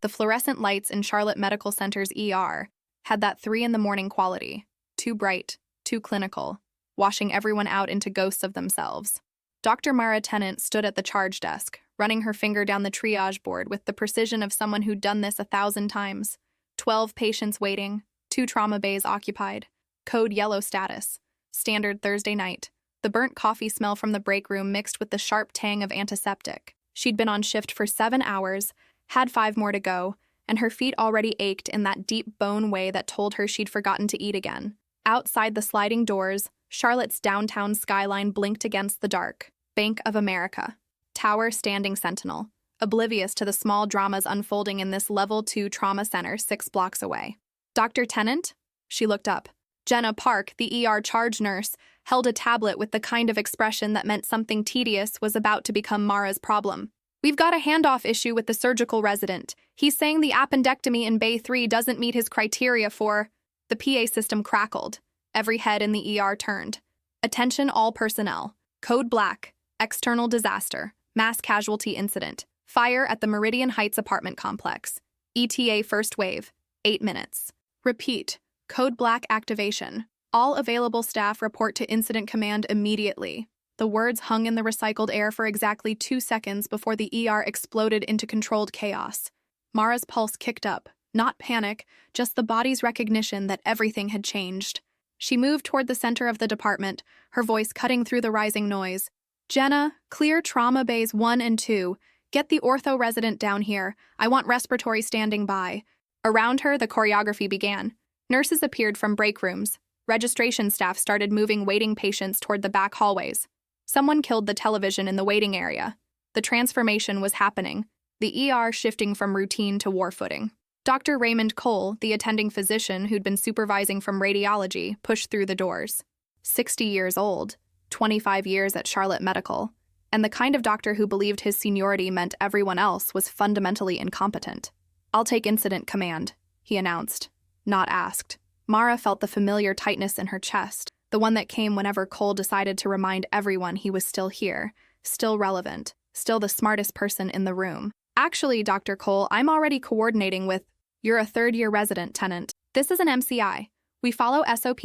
The fluorescent lights in Charlotte Medical Center's ER had that 3 in the morning quality, too bright, too clinical, washing everyone out into ghosts of themselves. Dr. Mara Tennant stood at the charge desk, running her finger down the triage board with the precision of someone who'd done this 1,000 times. 12 patients waiting, 2 trauma bays occupied, code yellow status, standard Thursday night. The burnt coffee smell from the break room mixed with the sharp tang of antiseptic. She'd been on shift for 7 hours, had 5 more to go, and her feet already ached in that deep bone way that told her she'd forgotten to eat again. Outside the sliding doors, Charlotte's downtown skyline blinked against the dark. Bank of America. Tower standing sentinel, oblivious to the small dramas unfolding in this Level 2 trauma center 6 blocks away. Dr. Tennant? She looked up. Jenna Park, the ER charge nurse, held a tablet with the kind of expression that meant something tedious was about to become Mara's problem. We've got a handoff issue with the surgical resident. He's saying the appendectomy in Bay 3 doesn't meet his criteria for... The PA system crackled. Every head in the ER turned. Attention all personnel. Code Black. External disaster. Mass casualty incident. Fire at the Meridian Heights apartment complex. ETA first wave. 8 minutes. Repeat. Code Black activation. All available staff report to incident command immediately. The words hung in the recycled air for exactly 2 seconds before the ER exploded into controlled chaos. Mara's pulse kicked up. Not panic, just the body's recognition that everything had changed. She moved toward the center of the department, her voice cutting through the rising noise. Jenna, clear trauma bays 1 and 2. Get the ortho resident down here. I want respiratory standing by. Around her, the choreography began. Nurses appeared from break rooms. Registration staff started moving waiting patients toward the back hallways. Someone killed the television in the waiting area. The transformation was happening, the ER shifting from routine to war footing. Dr. Raymond Cole, the attending physician who'd been supervising from radiology, pushed through the doors. 60 years old, 25 years at Charlotte Medical, and the kind of doctor who believed his seniority meant everyone else was fundamentally incompetent. I'll take incident command, he announced, not asked. Mara felt the familiar tightness in her chest, the one that came whenever Cole decided to remind everyone he was still here, still relevant, still the smartest person in the room. Actually, Dr. Cole, I'm already coordinating with... You're a third-year resident, Tennant. This is an MCI. We follow SOP.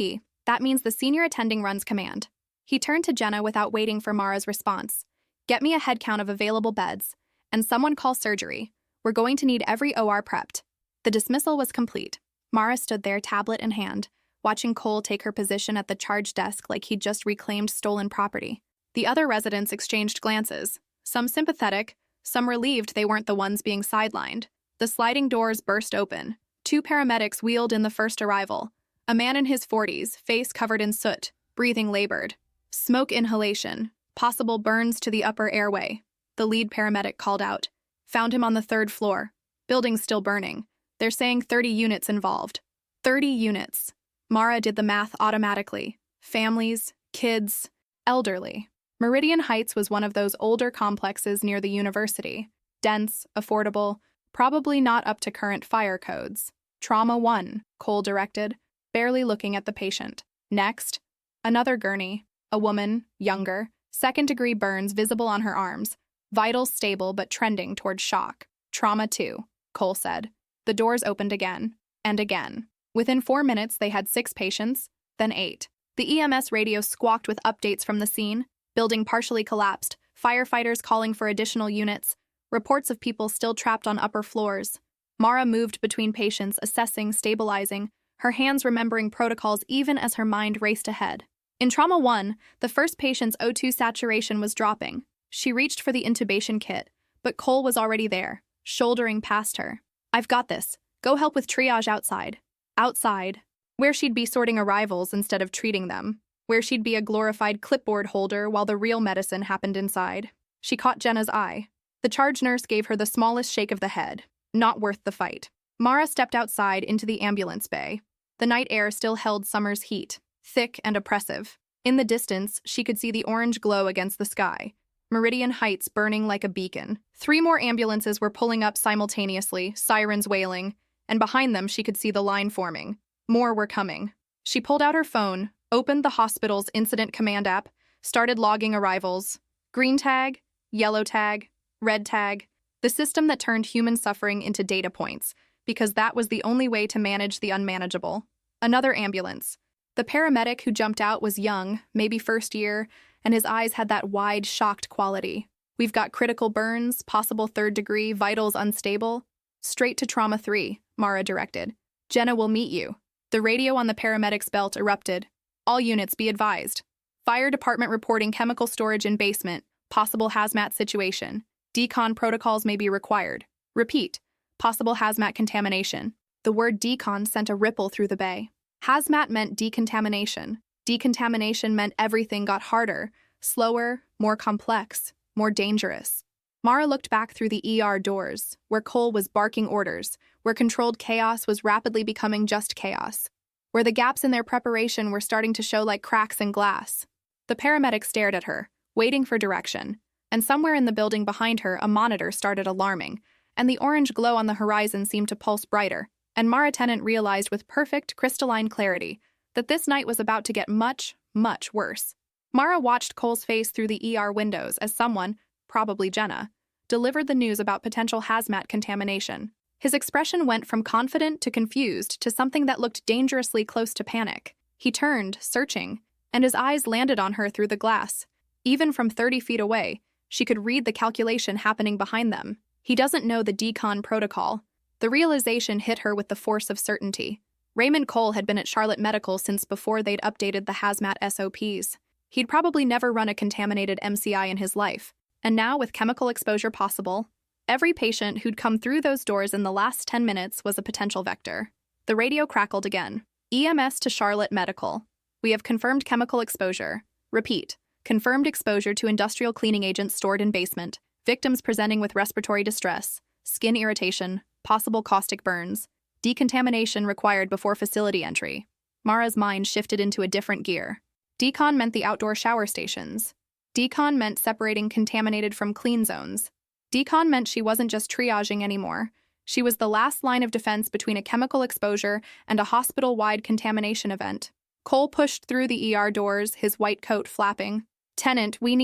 That means the senior attending runs command. He turned to Jenna without waiting for Mara's response. Get me a head count of available beds, and someone call surgery. We're going to need every OR prepped. The dismissal was complete. Mara stood there, tablet in hand, watching Cole take her position at the charge desk like he'd just reclaimed stolen property. The other residents exchanged glances, some sympathetic, some relieved they weren't the ones being sidelined. The sliding doors burst open. 2 paramedics wheeled in the first arrival. A man in his 40s, face covered in soot, breathing labored. Smoke inhalation, possible burns to the upper airway. The lead paramedic called out. Found him on the 3rd floor. Building still burning. They're saying 30 units involved. 30 units. Mara did the math automatically. Families, kids, elderly. Meridian Heights was one of those older complexes near the university. Dense, affordable, probably not up to current fire codes. Trauma 1, Cole directed, barely looking at the patient. Next, another gurney, a woman, younger, 2nd-degree burns visible on her arms, vitals stable but trending toward shock. Trauma 2, Cole said. The doors opened again, and again. Within 4 minutes, they had 6 patients, then 8. The EMS radio squawked with updates from the scene. Building partially collapsed, firefighters calling for additional units, reports of people still trapped on upper floors. Mara moved between patients, assessing, stabilizing, her hands remembering protocols even as her mind raced ahead. In Trauma 1, the first patient's O2 saturation was dropping. She reached for the intubation kit, but Cole was already there, shouldering past her. I've got this. Go help with triage outside. Outside, where she'd be sorting arrivals instead of treating them, where she'd be a glorified clipboard holder while the real medicine happened inside. She caught Jenna's eye. The charge nurse gave her the smallest shake of the head. Not worth the fight. Mara stepped outside into the ambulance bay. The night air still held summer's heat, thick and oppressive. In the distance, she could see the orange glow against the sky, Meridian Heights burning like a beacon. 3 more ambulances were pulling up simultaneously, sirens wailing, and behind them she could see the line forming. More were coming. She pulled out her phone, opened the hospital's incident command app, started logging arrivals. Green tag, yellow tag, red tag. The system that turned human suffering into data points, because that was the only way to manage the unmanageable. Another ambulance. The paramedic who jumped out was young, maybe first year, and his eyes had that wide, shocked quality. We've got critical burns, possible third degree, vitals unstable. Straight to Trauma 3, Mara directed. Jenna will meet you. The radio on the paramedic's belt erupted. All units be advised. Fire department reporting chemical storage in basement, possible hazmat situation. Decon protocols may be required. Repeat, possible hazmat contamination. The word decon sent a ripple through the bay. Hazmat meant decontamination. Decontamination meant everything got harder, slower, more complex, more dangerous. Mara looked back through the ER doors, where Cole was barking orders, where controlled chaos was rapidly becoming just chaos, where the gaps in their preparation were starting to show like cracks in glass. The paramedic stared at her, waiting for direction, and somewhere in the building behind her a monitor started alarming, and the orange glow on the horizon seemed to pulse brighter, and Mara Tennant realized with perfect, crystalline clarity that this night was about to get much, much worse. Mara watched Cole's face through the ER windows as someone, probably Jenna, delivered the news about potential hazmat contamination. His expression went from confident to confused to something that looked dangerously close to panic. He turned, searching, and his eyes landed on her through the glass. Even from 30 feet away, she could read the calculation happening behind them. He doesn't know the decon protocol. The realization hit her with the force of certainty. Raymond Cole had been at Charlotte Medical since before they'd updated the hazmat SOPs. He'd probably never run a contaminated MCI in his life. And now, with chemical exposure possible, every patient who'd come through those doors in the last 10 minutes was a potential vector. The radio crackled again. EMS to Charlotte Medical. We have confirmed chemical exposure. Repeat. Confirmed exposure to industrial cleaning agents stored in basement. Victims presenting with respiratory distress, skin irritation, possible caustic burns. Decontamination required before facility entry. Mara's mind shifted into a different gear. Decon meant the outdoor shower stations. Decon meant separating contaminated from clean zones. Decon meant she wasn't just triaging anymore. She was the last line of defense between a chemical exposure and a hospital-wide contamination event. Cole pushed through the ER doors, his white coat flapping. "Tenant, we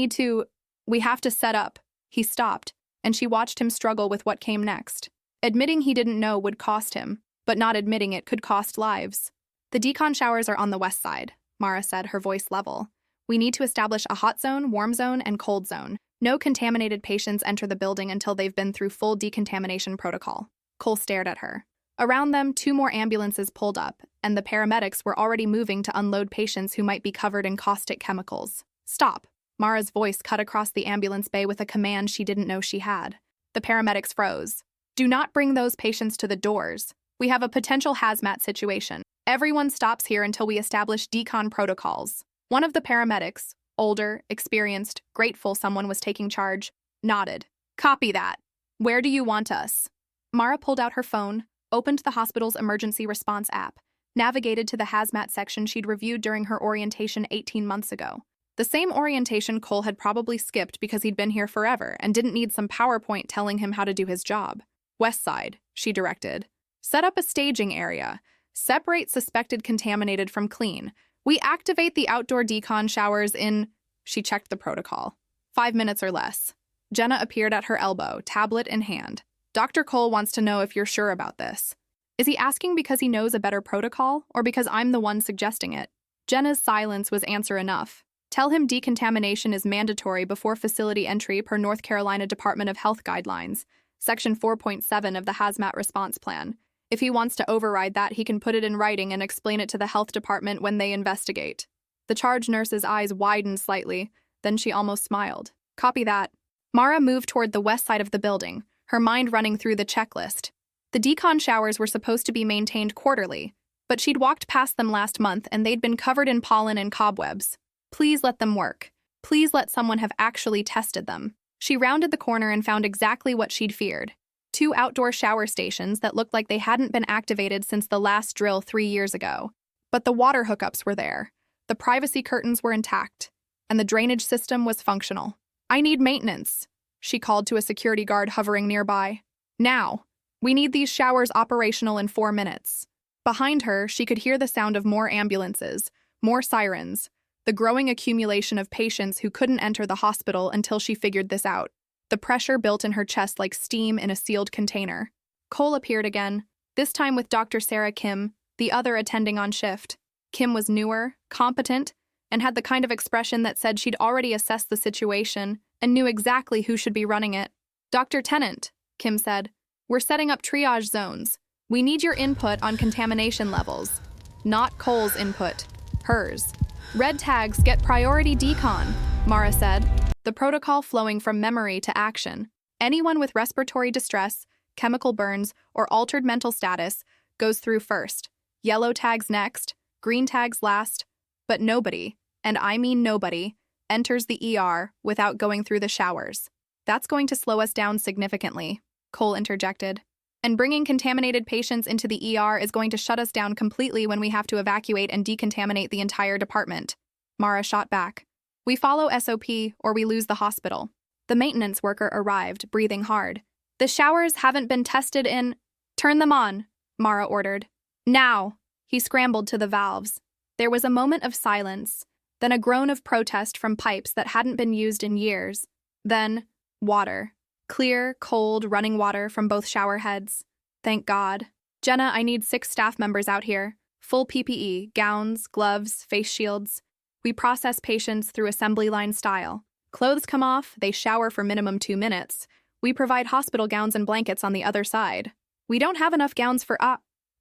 have to set up." He stopped, and she watched him struggle with what came next. Admitting he didn't know would cost him, but not admitting it could cost lives. "The decon showers are on the west side," Mara said, her voice level. "We need to establish a hot zone, warm zone, and cold zone. No contaminated patients enter the building until they've been through full decontamination protocol." Cole stared at her. Around them, 2 more ambulances pulled up, and the paramedics were already moving to unload patients who might be covered in caustic chemicals. "Stop." Mara's voice cut across the ambulance bay with a command she didn't know she had. The paramedics froze. "Do not bring those patients to the doors. We have a potential hazmat situation. Everyone stops here until we establish decon protocols." One of the paramedics, older, experienced, grateful someone was taking charge, nodded. "Copy that. Where do you want us?" Mara pulled out her phone, opened the hospital's emergency response app, navigated to the hazmat section she'd reviewed during her orientation 18 months ago. The same orientation Cole had probably skipped because he'd been here forever and didn't need some PowerPoint telling him how to do his job. "West side," she directed. "Set up a staging area. Separate suspected contaminated from clean. We activate the outdoor decon showers in..." She checked the protocol. 5 minutes or less. Jenna appeared at her elbow, tablet in hand. "Dr. Cole wants to know if you're sure about this. Is he asking because he knows a better protocol, or because I'm the one suggesting it?" Jenna's silence was answer enough. "Tell him decontamination is mandatory before facility entry per North Carolina Department of Health Guidelines, Section 4.7 of the Hazmat Response Plan. If he wants to override that, he can put it in writing and explain it to the health department when they investigate." The charge nurse's eyes widened slightly, then she almost smiled. "Copy that." Mara moved toward the west side of the building, her mind running through the checklist. The decon showers were supposed to be maintained quarterly, but she'd walked past them last month and they'd been covered in pollen and cobwebs. Please let them work. Please let someone have actually tested them. She rounded the corner and found exactly what she'd feared. 2 outdoor shower stations that looked like they hadn't been activated since the last drill 3 years ago. But the water hookups were there, the privacy curtains were intact, and the drainage system was functional. "I need maintenance," she called to a security guard hovering nearby. "Now. We need these showers operational in 4 minutes." Behind her, she could hear the sound of more ambulances, more sirens, the growing accumulation of patients who couldn't enter the hospital until she figured this out. The pressure built in her chest like steam in a sealed container. Cole appeared again, this time with Dr. Sarah Kim, the other attending on shift. Kim was newer, competent, and had the kind of expression that said she'd already assessed the situation and knew exactly who should be running it. Dr. Tennant, Kim said, we're setting up triage zones. We need your input on contamination levels. Not Cole's input, hers. Red tags get priority decon, Mara said, the protocol flowing from memory to action. Anyone with respiratory distress, chemical burns, or altered mental status goes through first. Yellow tags next, green tags last, but nobody, and I mean nobody, enters the ER without going through the showers. That's going to slow us down significantly, Cole interjected. And bringing contaminated patients into the ER is going to shut us down completely when we have to evacuate and decontaminate the entire department. Mara shot back. We follow SOP or we lose the hospital. The maintenance worker arrived, breathing hard. The showers haven't been tested in... Turn them on, Mara ordered. Now! He scrambled to the valves. There was a moment of silence, then a groan of protest from pipes that hadn't been used in years. Then, water. Clear, cold, running water from both shower heads. Thank God. Jenna, I need 6 staff members out here. Full PPE, gowns, gloves, face shields. We process patients through assembly line style. Clothes come off, they shower for minimum 2 minutes. We provide hospital gowns and blankets on the other side. We don't have enough gowns for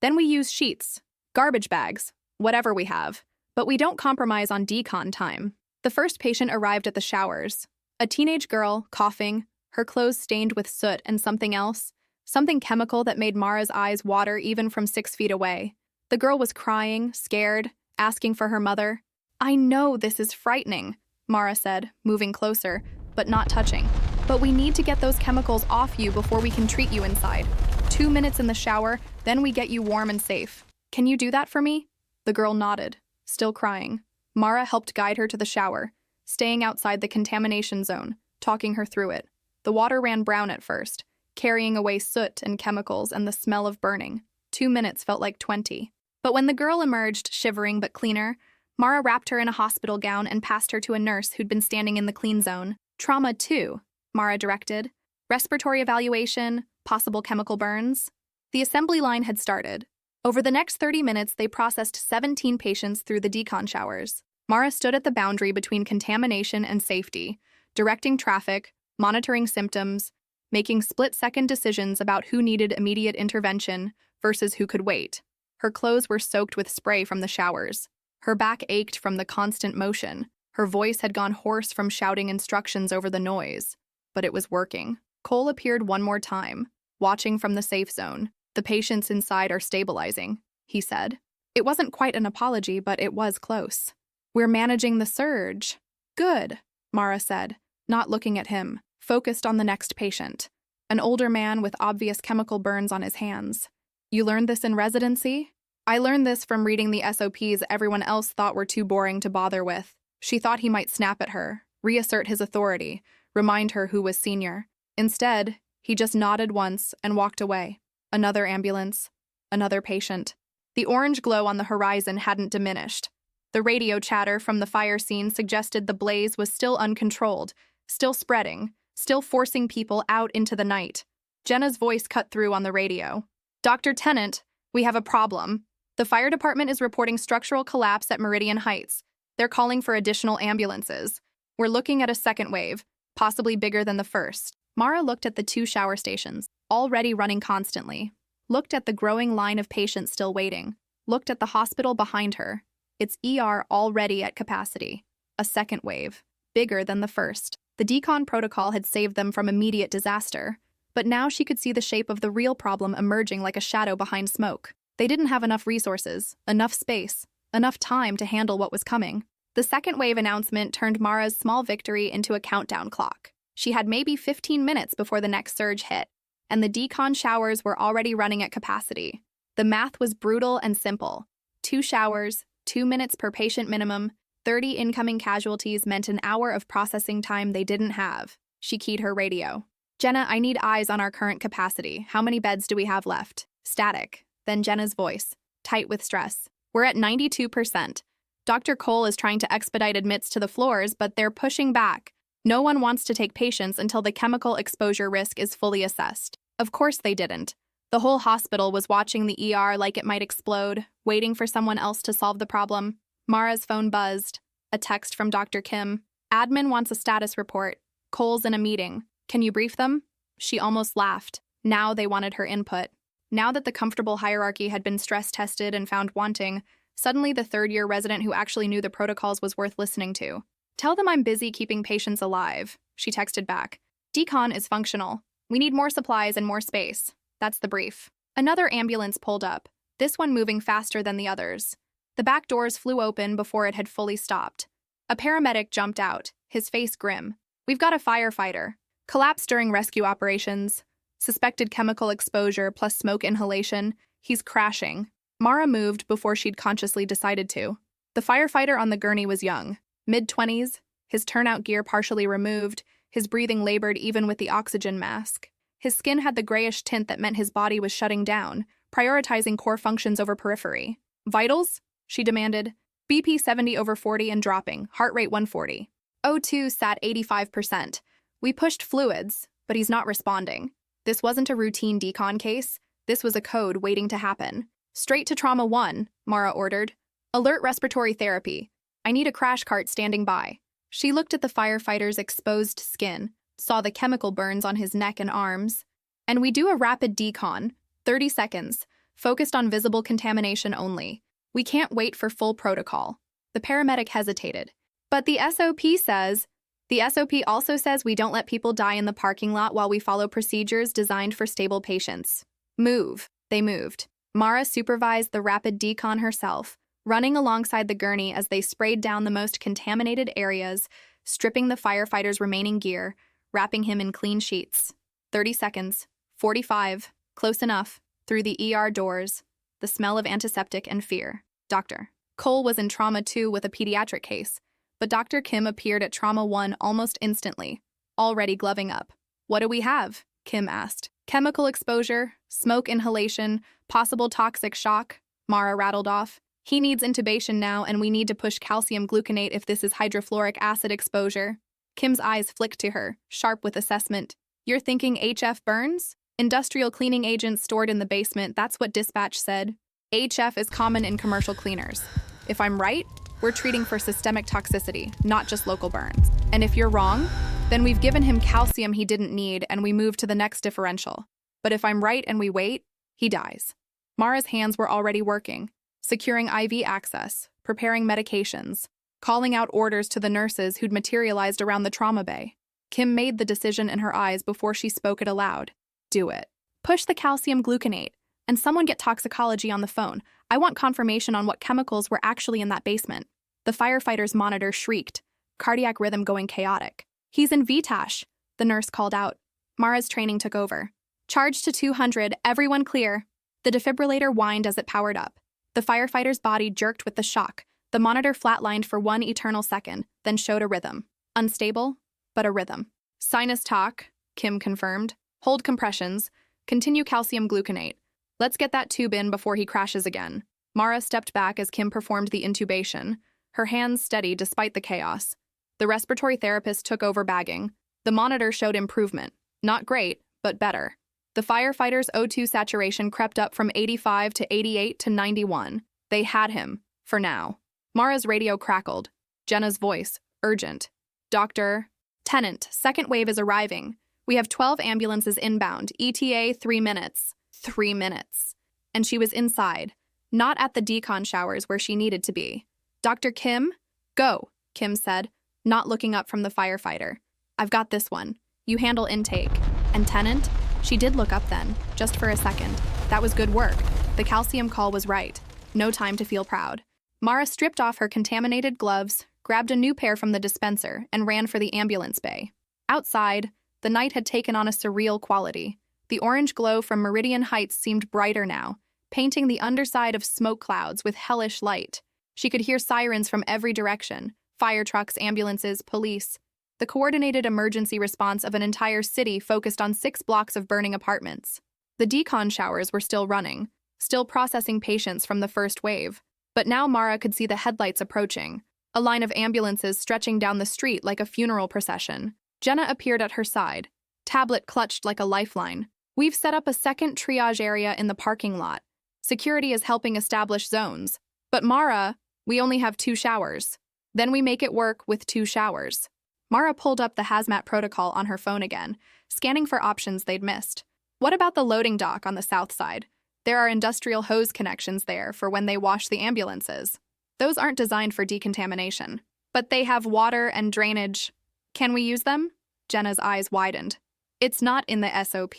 Then we use sheets, garbage bags, whatever we have. But we don't compromise on decon time. The first patient arrived at the showers. A teenage girl, coughing, her clothes stained with soot and something else, something chemical that made Mara's eyes water even from 6 feet away. The girl was crying, scared, asking for her mother. I know this is frightening, Mara said, moving closer, but not touching. But we need to get those chemicals off you before we can treat you inside. 2 minutes in the shower, then we get you warm and safe. Can you do that for me? The girl nodded, still crying. Mara helped guide her to the shower, staying outside the contamination zone, talking her through it. The water ran brown at first, carrying away soot and chemicals and the smell of burning. 2 minutes felt like 20. But when the girl emerged, shivering but cleaner, Mara wrapped her in a hospital gown and passed her to a nurse who'd been standing in the clean zone. Trauma 2, Mara directed. Respiratory evaluation, possible chemical burns. The assembly line had started. Over the next 30 minutes, they processed 17 patients through the decon showers. Mara stood at the boundary between contamination and safety, directing traffic, monitoring symptoms, making split-second decisions about who needed immediate intervention versus who could wait. Her clothes were soaked with spray from the showers. Her back ached from the constant motion. Her voice had gone hoarse from shouting instructions over the noise. But it was working. Cole appeared one more time, watching from the safe zone. The patients inside are stabilizing, he said. It wasn't quite an apology, but it was close. We're managing the surge. Good, Mara said, not looking at him, focused on the next patient. An older man with obvious chemical burns on his hands. You learned this in residency? I learned this from reading the SOPs everyone else thought were too boring to bother with. She thought he might snap at her, reassert his authority, remind her who was senior. Instead, he just nodded once and walked away. Another ambulance. Another patient. The orange glow on the horizon hadn't diminished. The radio chatter from the fire scene suggested the blaze was still uncontrolled, still spreading, still forcing people out into the night. Jenna's voice cut through on the radio. Dr. Tennant, we have a problem. The fire department is reporting structural collapse at Meridian Heights. They're calling for additional ambulances. We're looking at a second wave, possibly bigger than the first. Mara looked at the 2 shower stations, already running constantly. Looked at the growing line of patients still waiting. Looked at the hospital behind her. Its ER already at capacity. A second wave, bigger than the first. The decon protocol had saved them from immediate disaster, but now she could see the shape of the real problem emerging like a shadow behind smoke. They didn't have enough resources, enough space, enough time to handle what was coming. The second wave announcement turned Mara's small victory into a countdown clock. She had maybe 15 minutes before the next surge hit, and the decon showers were already running at capacity. The math was brutal and simple. 2 showers, 2 minutes per patient minimum, 30 incoming casualties meant an hour of processing time they didn't have. She keyed her radio. Jenna, I need eyes on our current capacity. How many beds do we have left? Static. Then Jenna's voice, tight with stress. We're at 92%. Dr. Cole is trying to expedite admits to the floors, but they're pushing back. No one wants to take patients until the chemical exposure risk is fully assessed. Of course they didn't. The whole hospital was watching the ER like it might explode, waiting for someone else to solve the problem. Mara's phone buzzed. A text from Dr. Kim. Admin wants a status report. Cole's in a meeting. Can you brief them? She almost laughed. Now they wanted her input. Now that the comfortable hierarchy had been stress-tested and found wanting, suddenly the third-year resident who actually knew the protocols was worth listening to. Tell them I'm busy keeping patients alive, she texted back. Decon is functional. We need more supplies and more space. That's the brief. Another ambulance pulled up, this one moving faster than the others. The back doors flew open before it had fully stopped. A paramedic jumped out, his face grim. We've got a firefighter. Collapsed during rescue operations. Suspected chemical exposure plus smoke inhalation. He's crashing. Mara moved before she'd consciously decided to. The firefighter on the gurney was young, mid-20s, his turnout gear partially removed, his breathing labored even with the oxygen mask. His skin had the grayish tint that meant his body was shutting down, prioritizing core functions over periphery. Vitals? She demanded. BP 70/40 and dropping, heart rate 140. O2 sat 85%. We pushed fluids, but he's not responding. This wasn't a routine decon case. This was a code waiting to happen. Straight to trauma 1, Mara ordered. Alert respiratory therapy. I need a crash cart standing by. She looked at the firefighter's exposed skin, saw the chemical burns on his neck and arms. And we do a rapid decon, 30 seconds, focused on visible contamination only. We can't wait for full protocol. The paramedic hesitated. But the SOP also says we don't let people die in the parking lot while we follow procedures designed for stable patients. Move. They moved. Mara supervised the rapid decon herself, running alongside the gurney as they sprayed down the most contaminated areas, stripping the firefighter's remaining gear, wrapping him in clean sheets. 30 seconds. 45. Close enough. Through the ER doors. The smell of antiseptic and fear. Doctor. Cole was in trauma 2 with a pediatric case, but Dr. Kim appeared at trauma 1 almost instantly, already gloving up. What do we have? Kim asked. Chemical exposure, smoke inhalation, possible toxic shock, Mara rattled off. He needs intubation now, and we need to push calcium gluconate if this is hydrofluoric acid exposure. Kim's eyes flicked to her, sharp with assessment. You're thinking HF burns? Industrial cleaning agents stored in the basement, that's what dispatch said. HF is common in commercial cleaners. If I'm right, we're treating for systemic toxicity, not just local burns. And if you're wrong, then we've given him calcium he didn't need and we move to the next differential. But if I'm right and we wait, he dies. Mara's hands were already working, securing IV access, preparing medications, calling out orders to the nurses who'd materialized around the trauma bay. Kim made the decision in her eyes before she spoke it aloud. Do it. Push the calcium gluconate, and someone get toxicology on the phone. I want confirmation on what chemicals were actually in that basement. The firefighter's monitor shrieked, cardiac rhythm going chaotic. He's in VTASH, the nurse called out. Mara's training took over. Charge to 200, everyone clear. The defibrillator whined as it powered up. The firefighter's body jerked with the shock. The monitor flatlined for 1 eternal second, then showed a rhythm. Unstable, but a rhythm. Sinus talk, Kim confirmed. Hold compressions. Continue calcium gluconate. Let's get that tube in before he crashes again. Mara stepped back as Kim performed the intubation, her hands steady despite the chaos. The respiratory therapist took over bagging. The monitor showed improvement. Not great, but better. The firefighter's O2 saturation crept up from 85 to 88 to 91. They had him, for now. Mara's radio crackled. Jenna's voice, urgent. Doctor. Tenant, second wave is arriving. We have 12 ambulances inbound. ETA 3 minutes. 3 minutes. And she was inside, not at the decon showers where she needed to be. Dr. Kim? Go, Kim said, not looking up from the firefighter. I've got this one. You handle intake. And tenant? She did look up then, just for a second. That was good work. The calcium call was right. No time to feel proud. Mara stripped off her contaminated gloves, grabbed a new pair from the dispenser, and ran for the ambulance bay. Outside, the night had taken on a surreal quality. The orange glow from Meridian Heights seemed brighter now, painting the underside of smoke clouds with hellish light. She could hear sirens from every direction, fire trucks, ambulances, police. The coordinated emergency response of an entire city focused on 6 blocks of burning apartments. The decon showers were still running, still processing patients from the first wave. But now Mara could see the headlights approaching, a line of ambulances stretching down the street like a funeral procession. Jenna appeared at her side, tablet clutched like a lifeline. We've set up a second triage area in the parking lot. Security is helping establish zones. But Mara, we only have 2 showers. Then we make it work with 2 showers. Mara pulled up the hazmat protocol on her phone again, scanning for options they'd missed. What about the loading dock on the south side? There are industrial hose connections there for when they wash the ambulances. Those aren't designed for decontamination. But they have water and drainage. Can we use them? Jenna's eyes widened. It's not in the SOP.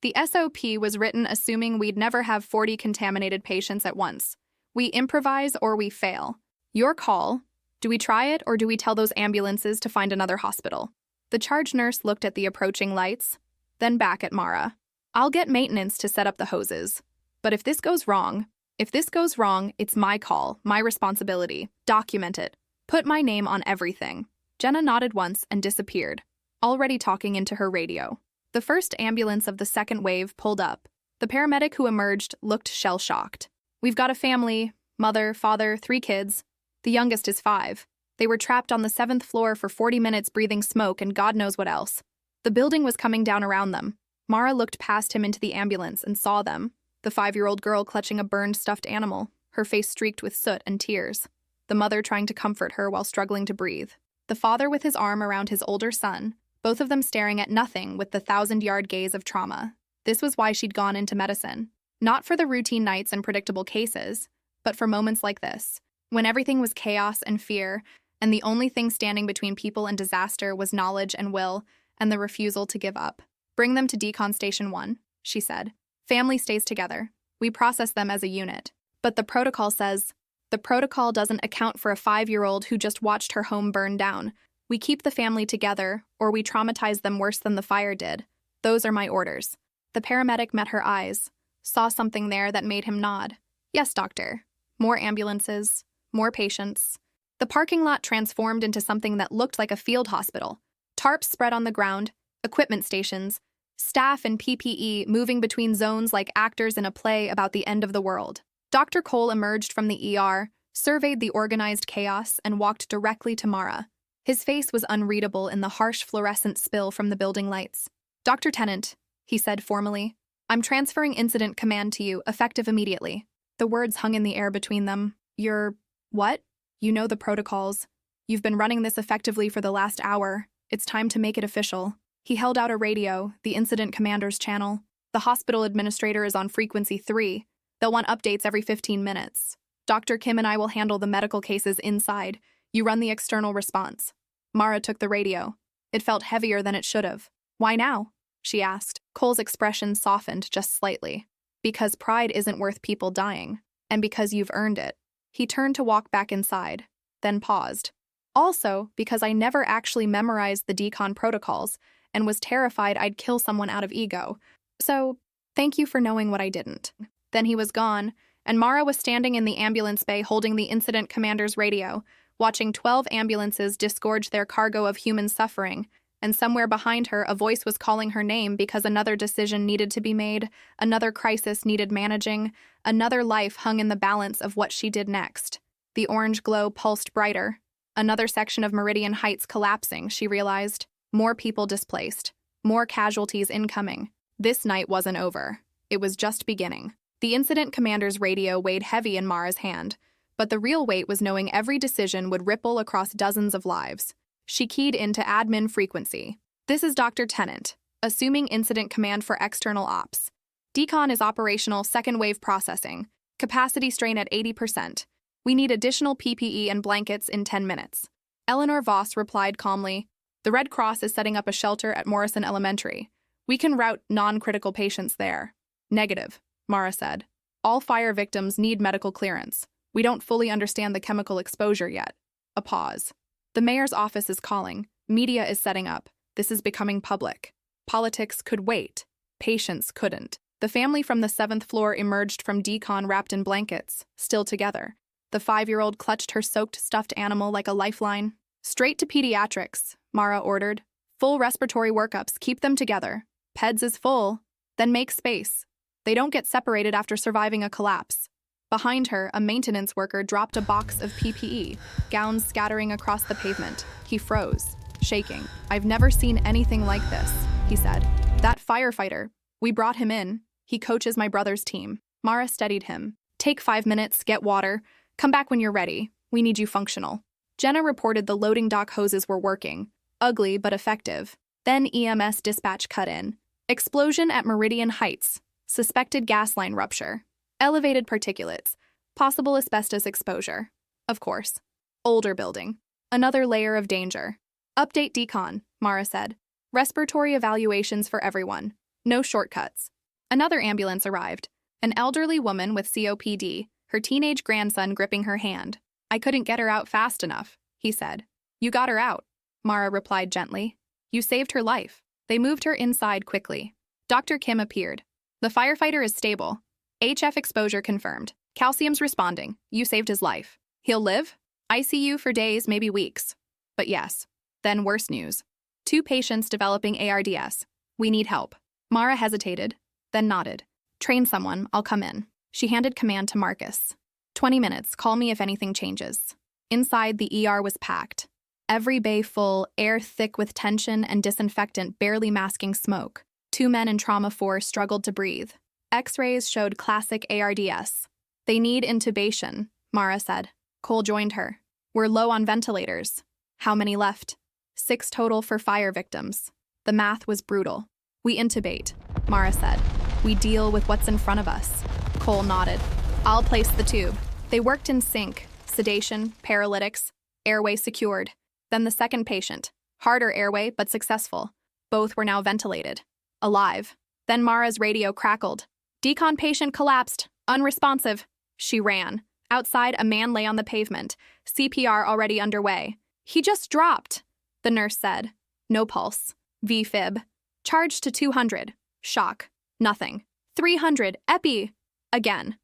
The SOP was written assuming we'd never have 40 contaminated patients at once. We improvise or we fail. Your call. Do we try it or do we tell those ambulances to find another hospital? The charge nurse looked at the approaching lights, then back at Mara. I'll get maintenance to set up the hoses. But if this goes wrong, it's my call, my responsibility. Document it. Put my name on everything. Jenna nodded once and disappeared, already talking into her radio. The first ambulance of the second wave pulled up. The paramedic who emerged looked shell-shocked. We've got a family, mother, father, 3 kids. The youngest is 5. They were trapped on the 7th floor for 40 minutes breathing smoke and God knows what else. The building was coming down around them. Mara looked past him into the ambulance and saw them. The 5-year-old girl clutching a burned stuffed animal, her face streaked with soot and tears. The mother trying to comfort her while struggling to breathe. The father with his arm around his older son, both of them staring at nothing with the 1,000-yard gaze of trauma. This was why she'd gone into medicine. Not for the routine nights and predictable cases, but for moments like this, when everything was chaos and fear, and the only thing standing between people and disaster was knowledge and will, and the refusal to give up. Bring them to Decon Station 1, she said. Family stays together. We process them as a unit. But the protocol says, the protocol doesn't account for a 5-year-old who just watched her home burn down. We keep the family together, or we traumatize them worse than the fire did. Those are my orders. The paramedic met her eyes, saw something there that made him nod. Yes, doctor. More ambulances, more patients. The parking lot transformed into something that looked like a field hospital. Tarps spread on the ground, equipment stations, staff in PPE moving between zones like actors in a play about the end of the world. Dr. Cole emerged from the ER, surveyed the organized chaos, and walked directly to Mara. His face was unreadable in the harsh fluorescent spill from the building lights. Dr. Tennant, he said formally, I'm transferring incident command to you, effective immediately. The words hung in the air between them. You're... what? You know the protocols. You've been running this effectively for the last hour. It's time to make it official. He held out a radio, the incident commander's channel. The hospital administrator is on frequency 3. They'll want updates every 15 minutes. Dr. Kim and I will handle the medical cases inside. You run the external response. Mara took the radio. It felt heavier than it should have. Why now? She asked. Cole's expression softened just slightly. Because pride isn't worth people dying. And because you've earned it. He turned to walk back inside, then paused. Also, because I never actually memorized the decon protocols and was terrified I'd kill someone out of ego. So, thank you for knowing what I didn't. Then he was gone, and Mara was standing in the ambulance bay holding the incident commander's radio, watching 12 ambulances disgorge their cargo of human suffering, and somewhere behind her a voice was calling her name because another decision needed to be made, another crisis needed managing, another life hung in the balance of what she did next. The orange glow pulsed brighter. Another section of Meridian Heights collapsing, she realized. More people displaced. More casualties incoming. This night wasn't over. It was just beginning. The incident commander's radio weighed heavy in Mara's hand, but the real weight was knowing every decision would ripple across dozens of lives. She keyed into admin frequency. This is Dr. Tennant, assuming incident command for external ops. Decon is operational second wave processing. Capacity strain at 80%. We need additional PPE and blankets in 10 minutes. Eleanor Voss replied calmly, The Red Cross is setting up a shelter at Morrison Elementary. We can route non-critical patients there. Negative, Mara said. All fire victims need medical clearance. We don't fully understand the chemical exposure yet. A pause. The mayor's office is calling. Media is setting up. This is becoming public. Politics could wait. Patients couldn't. The family from the 7th floor emerged from decon wrapped in blankets, still together. The 5-year-old clutched her soaked stuffed animal like a lifeline. Straight to pediatrics, Mara ordered. Full respiratory workups, keep them together. PEDS is full. Then make space. They don't get separated after surviving a collapse. Behind her, a maintenance worker dropped a box of PPE, gowns scattering across the pavement. He froze, shaking. "I've never seen anything like this," he said. "That firefighter. We brought him in. He coaches my brother's team." Mara steadied him. "Take 5 minutes, get water. Come back when you're ready. We need you functional." Jenna reported the loading dock hoses were working. Ugly but effective. Then EMS dispatch cut in. Explosion at Meridian Heights. Suspected gas line rupture. Elevated particulates. Possible asbestos exposure. Of course. Older building. Another layer of danger. "Update decon," Mara said. "Respiratory evaluations for everyone. No shortcuts." Another ambulance arrived. An elderly woman with COPD, her teenage grandson gripping her hand. "I couldn't get her out fast enough," he said. "You got her out," Mara replied gently. "You saved her life." They moved her inside quickly. Dr. Kim appeared. "The firefighter is stable. HF exposure confirmed. Calcium's responding. You saved his life. He'll live? ICU for days, maybe weeks. But yes." Then worse news. 2 patients developing ARDS. "We need help." Mara hesitated, then nodded. "Train someone, I'll come in." She handed command to Marcus. 20 minutes, call me if anything changes." Inside, the ER was packed. Every bay full, air thick with tension and disinfectant barely masking smoke. 2 men in trauma 4 struggled to breathe. X-rays showed classic ARDS. "They need intubation," Mara said. Cole joined her. "We're low on ventilators." "How many left?" 6 total for fire victims. The math was brutal. "We intubate," Mara said. "We deal with what's in front of us." Cole nodded. "I'll place the tube." They worked in sync. Sedation, paralytics, airway secured. Then the second patient. Harder airway, but successful. Both were now ventilated. Alive. Then Mara's radio crackled. "Decon patient collapsed. Unresponsive." She ran. Outside, a man lay on the pavement. CPR already underway. "He just dropped," the nurse said. "No pulse. V-fib. Charged to 200. Shock. Nothing. 300. Epi." Again.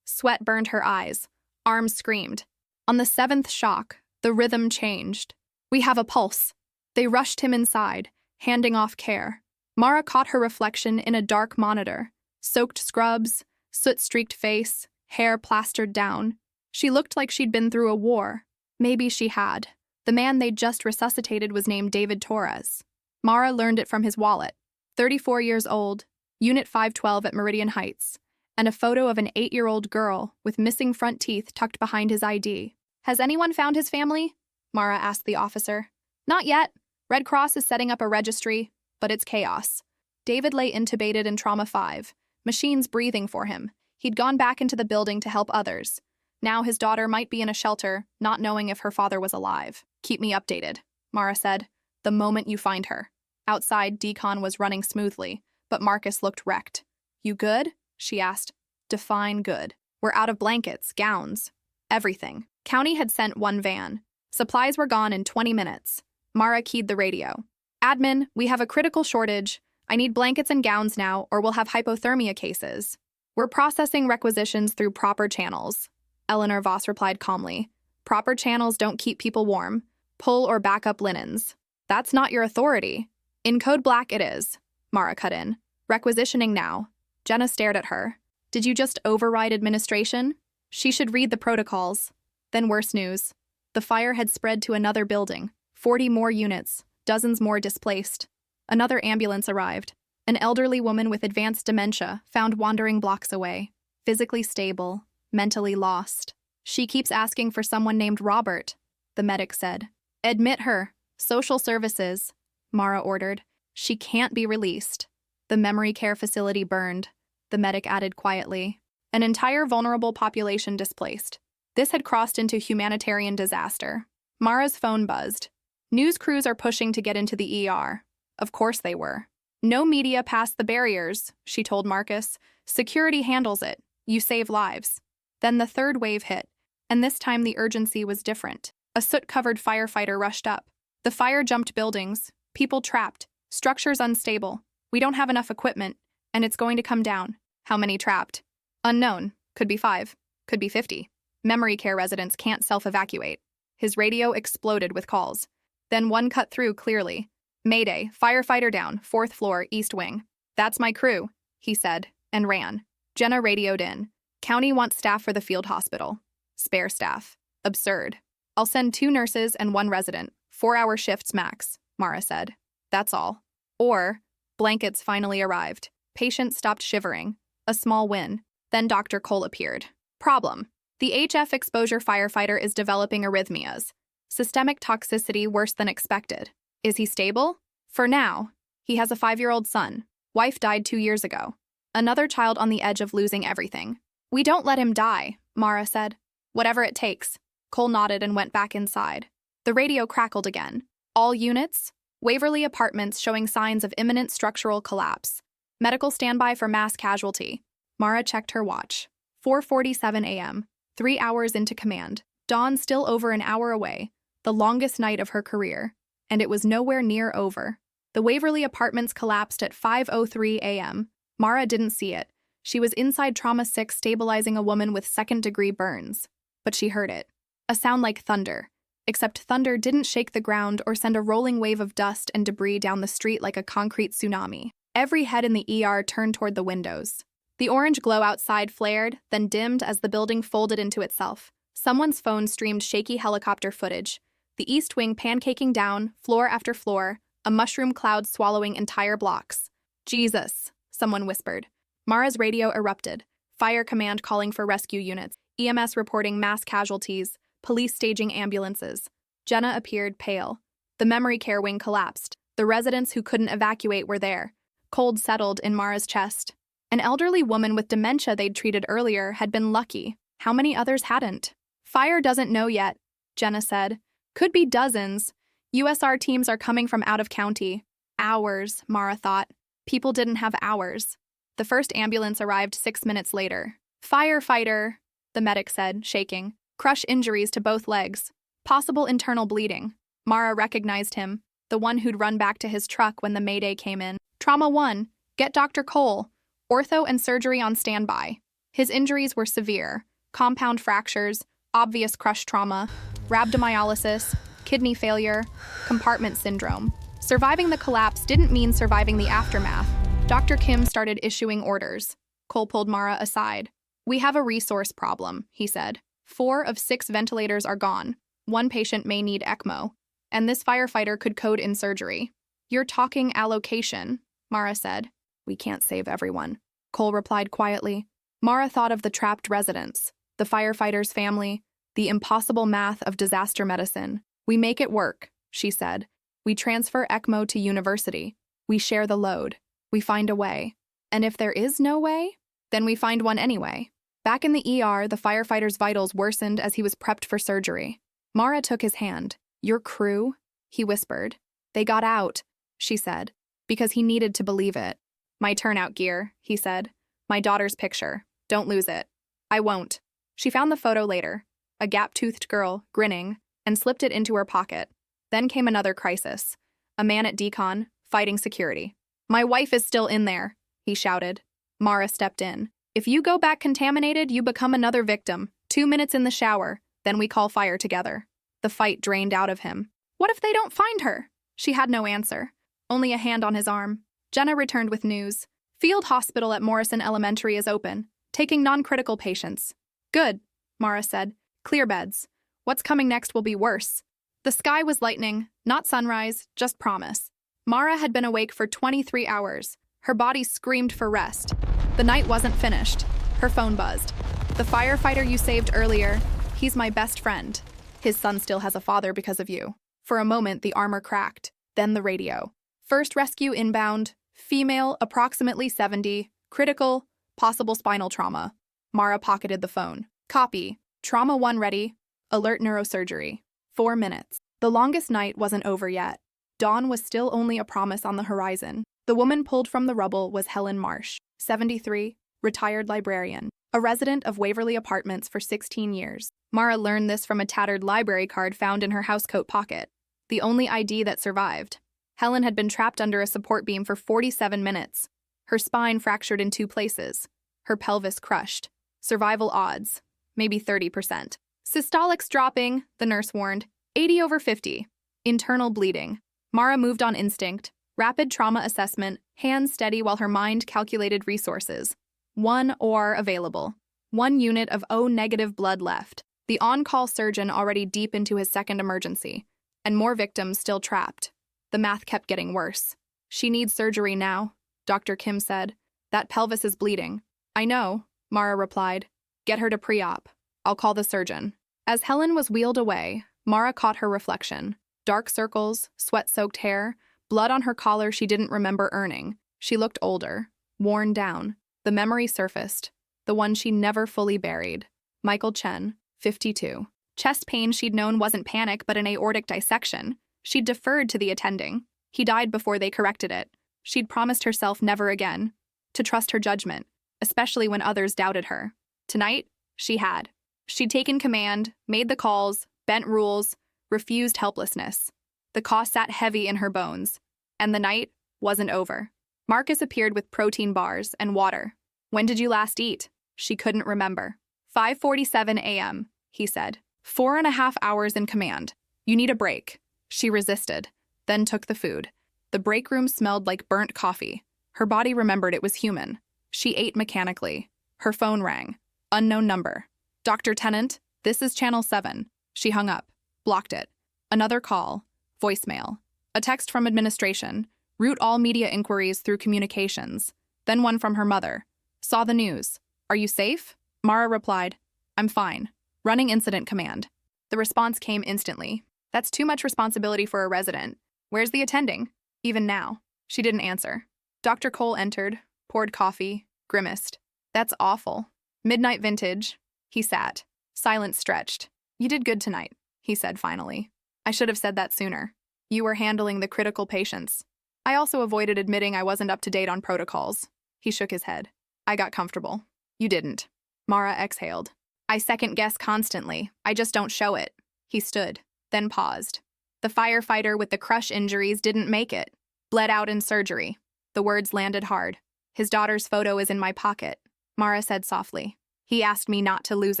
Sweat burned her eyes. Arms screamed. On the 7th shock, the rhythm changed. "We have a pulse." They rushed him inside, handing off care. Mara caught her reflection in a dark monitor. Soaked scrubs, soot-streaked face, hair plastered down. She looked like she'd been through a war. Maybe she had. The man they'd just resuscitated was named David Torres. Mara learned it from his wallet. 34 years old, Unit 512 at Meridian Heights, and a photo of an 8-year-old girl with missing front teeth tucked behind his ID. "Has anyone found his family?" Mara asked the officer. "Not yet. Red Cross is setting up a registry, but it's chaos." David lay intubated in Trauma 5, machines breathing for him. He'd gone back into the building to help others. Now his daughter might be in a shelter, not knowing if her father was alive. "Keep me updated," Mara said, "the moment you find her." Outside, decon was running smoothly, but Marcus looked wrecked. "You good?" she asked. "Define good." "We're out of blankets, gowns, everything." County had sent 1 van. Supplies were gone in 20 minutes. Mara keyed the radio. "Admin, we have a critical shortage. I need blankets and gowns now, or we'll have hypothermia cases." "We're processing requisitions through proper channels," Eleanor Voss replied calmly. "Proper channels don't keep people warm. Pull or back up linens." "That's not your authority." "In code black it is," Mara cut in. "Requisitioning now." Jenna stared at her. "Did you just override administration?" She should read the protocols. Then worse news. The fire had spread to another building. 40 more units, dozens more displaced. Another ambulance arrived. An elderly woman with advanced dementia found wandering blocks away. Physically stable, mentally lost. "She keeps asking for someone named Robert," the medic said. "Admit her. Social services," Mara ordered. "She can't be released." The memory care facility burned, the medic added quietly. An entire vulnerable population displaced. This had crossed into humanitarian disaster. Mara's phone buzzed. "News crews are pushing to get into the ER." Of course they were. "No media past the barriers," she told Marcus. "Security handles it. You save lives." Then the 3rd wave hit, and this time the urgency was different. A soot-covered firefighter rushed up. "The fire jumped buildings, people trapped, structures unstable. We don't have enough equipment, and it's going to come down." "How many trapped?" "Unknown. Could be 5. Could be 50. Memory care residents can't self-evacuate." His radio exploded with calls. Then one cut through clearly. "Mayday, firefighter down, 4th floor, East Wing." "That's my crew," he said, and ran. Jenna radioed in. County wants staff for the field hospital. Spare staff. Absurd. I'll send 2 nurses and 1 resident. 4-hour shifts max, Mara said. That's all. Or, blankets finally arrived. Patient stopped shivering. A small win. Then Dr. Cole appeared. Problem. The HF exposure firefighter is developing arrhythmias. Systemic toxicity worse than expected. Is he stable? For now. He has a 5-year-old son. Wife died 2 years ago. Another child on the edge of losing everything. We don't let him die, Mara said. Whatever it takes. Cole nodded and went back inside. The radio crackled again. All units? Waverly Apartments showing signs of imminent structural collapse. Medical standby for mass casualty. Mara checked her watch. 4:47 a.m. 3 hours into command. Dawn still over an hour away. The longest night of her career. And it was nowhere near over. The Waverly Apartments collapsed at 5:03 a.m. Mara didn't see it. She was inside Trauma 6 stabilizing a woman with second-degree burns. But she heard it. A sound like thunder. Except thunder didn't shake the ground or send a rolling wave of dust and debris down the street like a concrete tsunami. Every head in the ER turned toward the windows. The orange glow outside flared, then dimmed as the building folded into itself. Someone's phone streamed shaky helicopter footage. The east wing pancaking down, floor after floor, a mushroom cloud swallowing entire blocks. Jesus, someone whispered. Mara's radio erupted. Fire command calling for rescue units. EMS reporting mass casualties. Police staging ambulances. Jenna appeared pale. The memory care wing collapsed. The residents who couldn't evacuate were there. Cold settled in Mara's chest. An elderly woman with dementia they'd treated earlier had been lucky. How many others hadn't? Fire doesn't know yet, Jenna said. Could be dozens. USR teams are coming from out of county. Hours, Mara thought. People didn't have hours. The first ambulance arrived 6 minutes later. Firefighter, the medic said, shaking. Crush injuries to both legs. Possible internal bleeding. Mara recognized him, the one who'd run back to his truck when the Mayday came in. Trauma 1, get Dr. Cole. Ortho and surgery on standby. His injuries were severe. Compound fractures, obvious crush trauma, rhabdomyolysis, kidney failure, compartment syndrome. Surviving the collapse didn't mean surviving the aftermath. Dr. Kim started issuing orders. Cole pulled Mara aside. We have a resource problem, he said. 4 of 6 ventilators are gone. 1 patient may need ECMO. And this firefighter could code in surgery. You're talking allocation, Mara said. We can't save everyone, Cole replied quietly. Mara thought of the trapped residents, the firefighter's family, the impossible math of disaster medicine. We make it work, she said. We transfer ECMO to university. We share the load. We find a way. And if there is no way, then we find one anyway. Back in the ER, the firefighter's vitals worsened as he was prepped for surgery. Mara took his hand. Your crew? He whispered. They got out, she said, because he needed to believe it. My turnout gear, he said. My daughter's picture. Don't lose it. I won't. She found the photo later, a gap-toothed girl, grinning, and slipped it into her pocket. Then came another crisis. A man at decon, fighting security. My wife is still in there, he shouted. Mara stepped in. If you go back contaminated, you become another victim. 2 minutes in the shower, then we call fire together. The fight drained out of him. What if they don't find her? She had no answer. Only a hand on his arm. Jenna returned with news. Field hospital at Morrison Elementary is open, taking non-critical patients. Good, Mara said. Clear beds. What's coming next will be worse. The sky was lightning, not sunrise, just promise. Mara had been awake for 23 hours. Her body screamed for rest. The night wasn't finished. Her phone buzzed. The firefighter you saved earlier, he's my best friend. His son still has a father because of you. For a moment, the armor cracked. Then the radio. First rescue inbound. Female, approximately 70. Critical, possible spinal trauma. Mara pocketed the phone. Copy. Trauma 1 ready. Alert neurosurgery. 4 minutes. The longest night wasn't over yet. Dawn was still only a promise on the horizon. The woman pulled from the rubble was Helen Marsh, 73, retired librarian, a resident of Waverly Apartments for 16 years. Mara learned this from a tattered library card found in her housecoat pocket, the only ID that survived. Helen had been trapped under a support beam for 47 minutes. Her spine fractured in 2 places. Her pelvis crushed. Survival odds, maybe 30%. Systolics dropping, the nurse warned. 80/50. Internal bleeding. Mara moved on instinct. Rapid trauma assessment, hands steady while her mind calculated resources. 1 OR available. 1 unit of O-negative blood left. The on-call surgeon already deep into his second emergency, and more victims still trapped. The math kept getting worse. She needs surgery now, Dr. Kim said. That pelvis is bleeding. I know, Mara replied. Get her to pre-op. I'll call the surgeon. As Helen was wheeled away, Mara caught her reflection. Dark circles, sweat-soaked hair, blood on her collar she didn't remember earning. She looked older, worn down. The memory surfaced, the one she never fully buried. Michael Chen, 52. Chest pain she'd known wasn't panic but an aortic dissection. She'd deferred to the attending. He died before they corrected it. She'd promised herself never again to trust her judgment, especially when others doubted her. Tonight, she had. She'd taken command, made the calls, bent rules, refused helplessness. The cost sat heavy in her bones, and the night wasn't over. Marcus appeared with protein bars and water. When did you last eat? She couldn't remember. 5:47 a.m., he said. 4.5 hours in command. You need a break. She resisted, then took the food. The break room smelled like burnt coffee. Her body remembered it was human. She ate mechanically. Her phone rang. Unknown number. Dr. Tennant, this is Channel 7. She hung up, blocked it. Another call. Voicemail. A text from administration. Route all media inquiries through communications. Then one from her mother. Saw the news. Are you safe? Mara replied, I'm fine. Running incident command. The response came instantly. That's too much responsibility for a resident. Where's the attending? Even now. She didn't answer. Dr. Cole entered, poured coffee, grimaced. That's awful. Midnight vintage. He sat. Silence stretched. You did good tonight, he said finally. I should have said that sooner. You were handling the critical patients. I also avoided admitting I wasn't up to date on protocols. He shook his head. I got comfortable. You didn't. Mara exhaled. I second-guess constantly. I just don't show it. He stood, then paused. The firefighter with the crush injuries didn't make it. Bled out in surgery. The words landed hard. His daughter's photo is in my pocket, Mara said softly. He asked me not to lose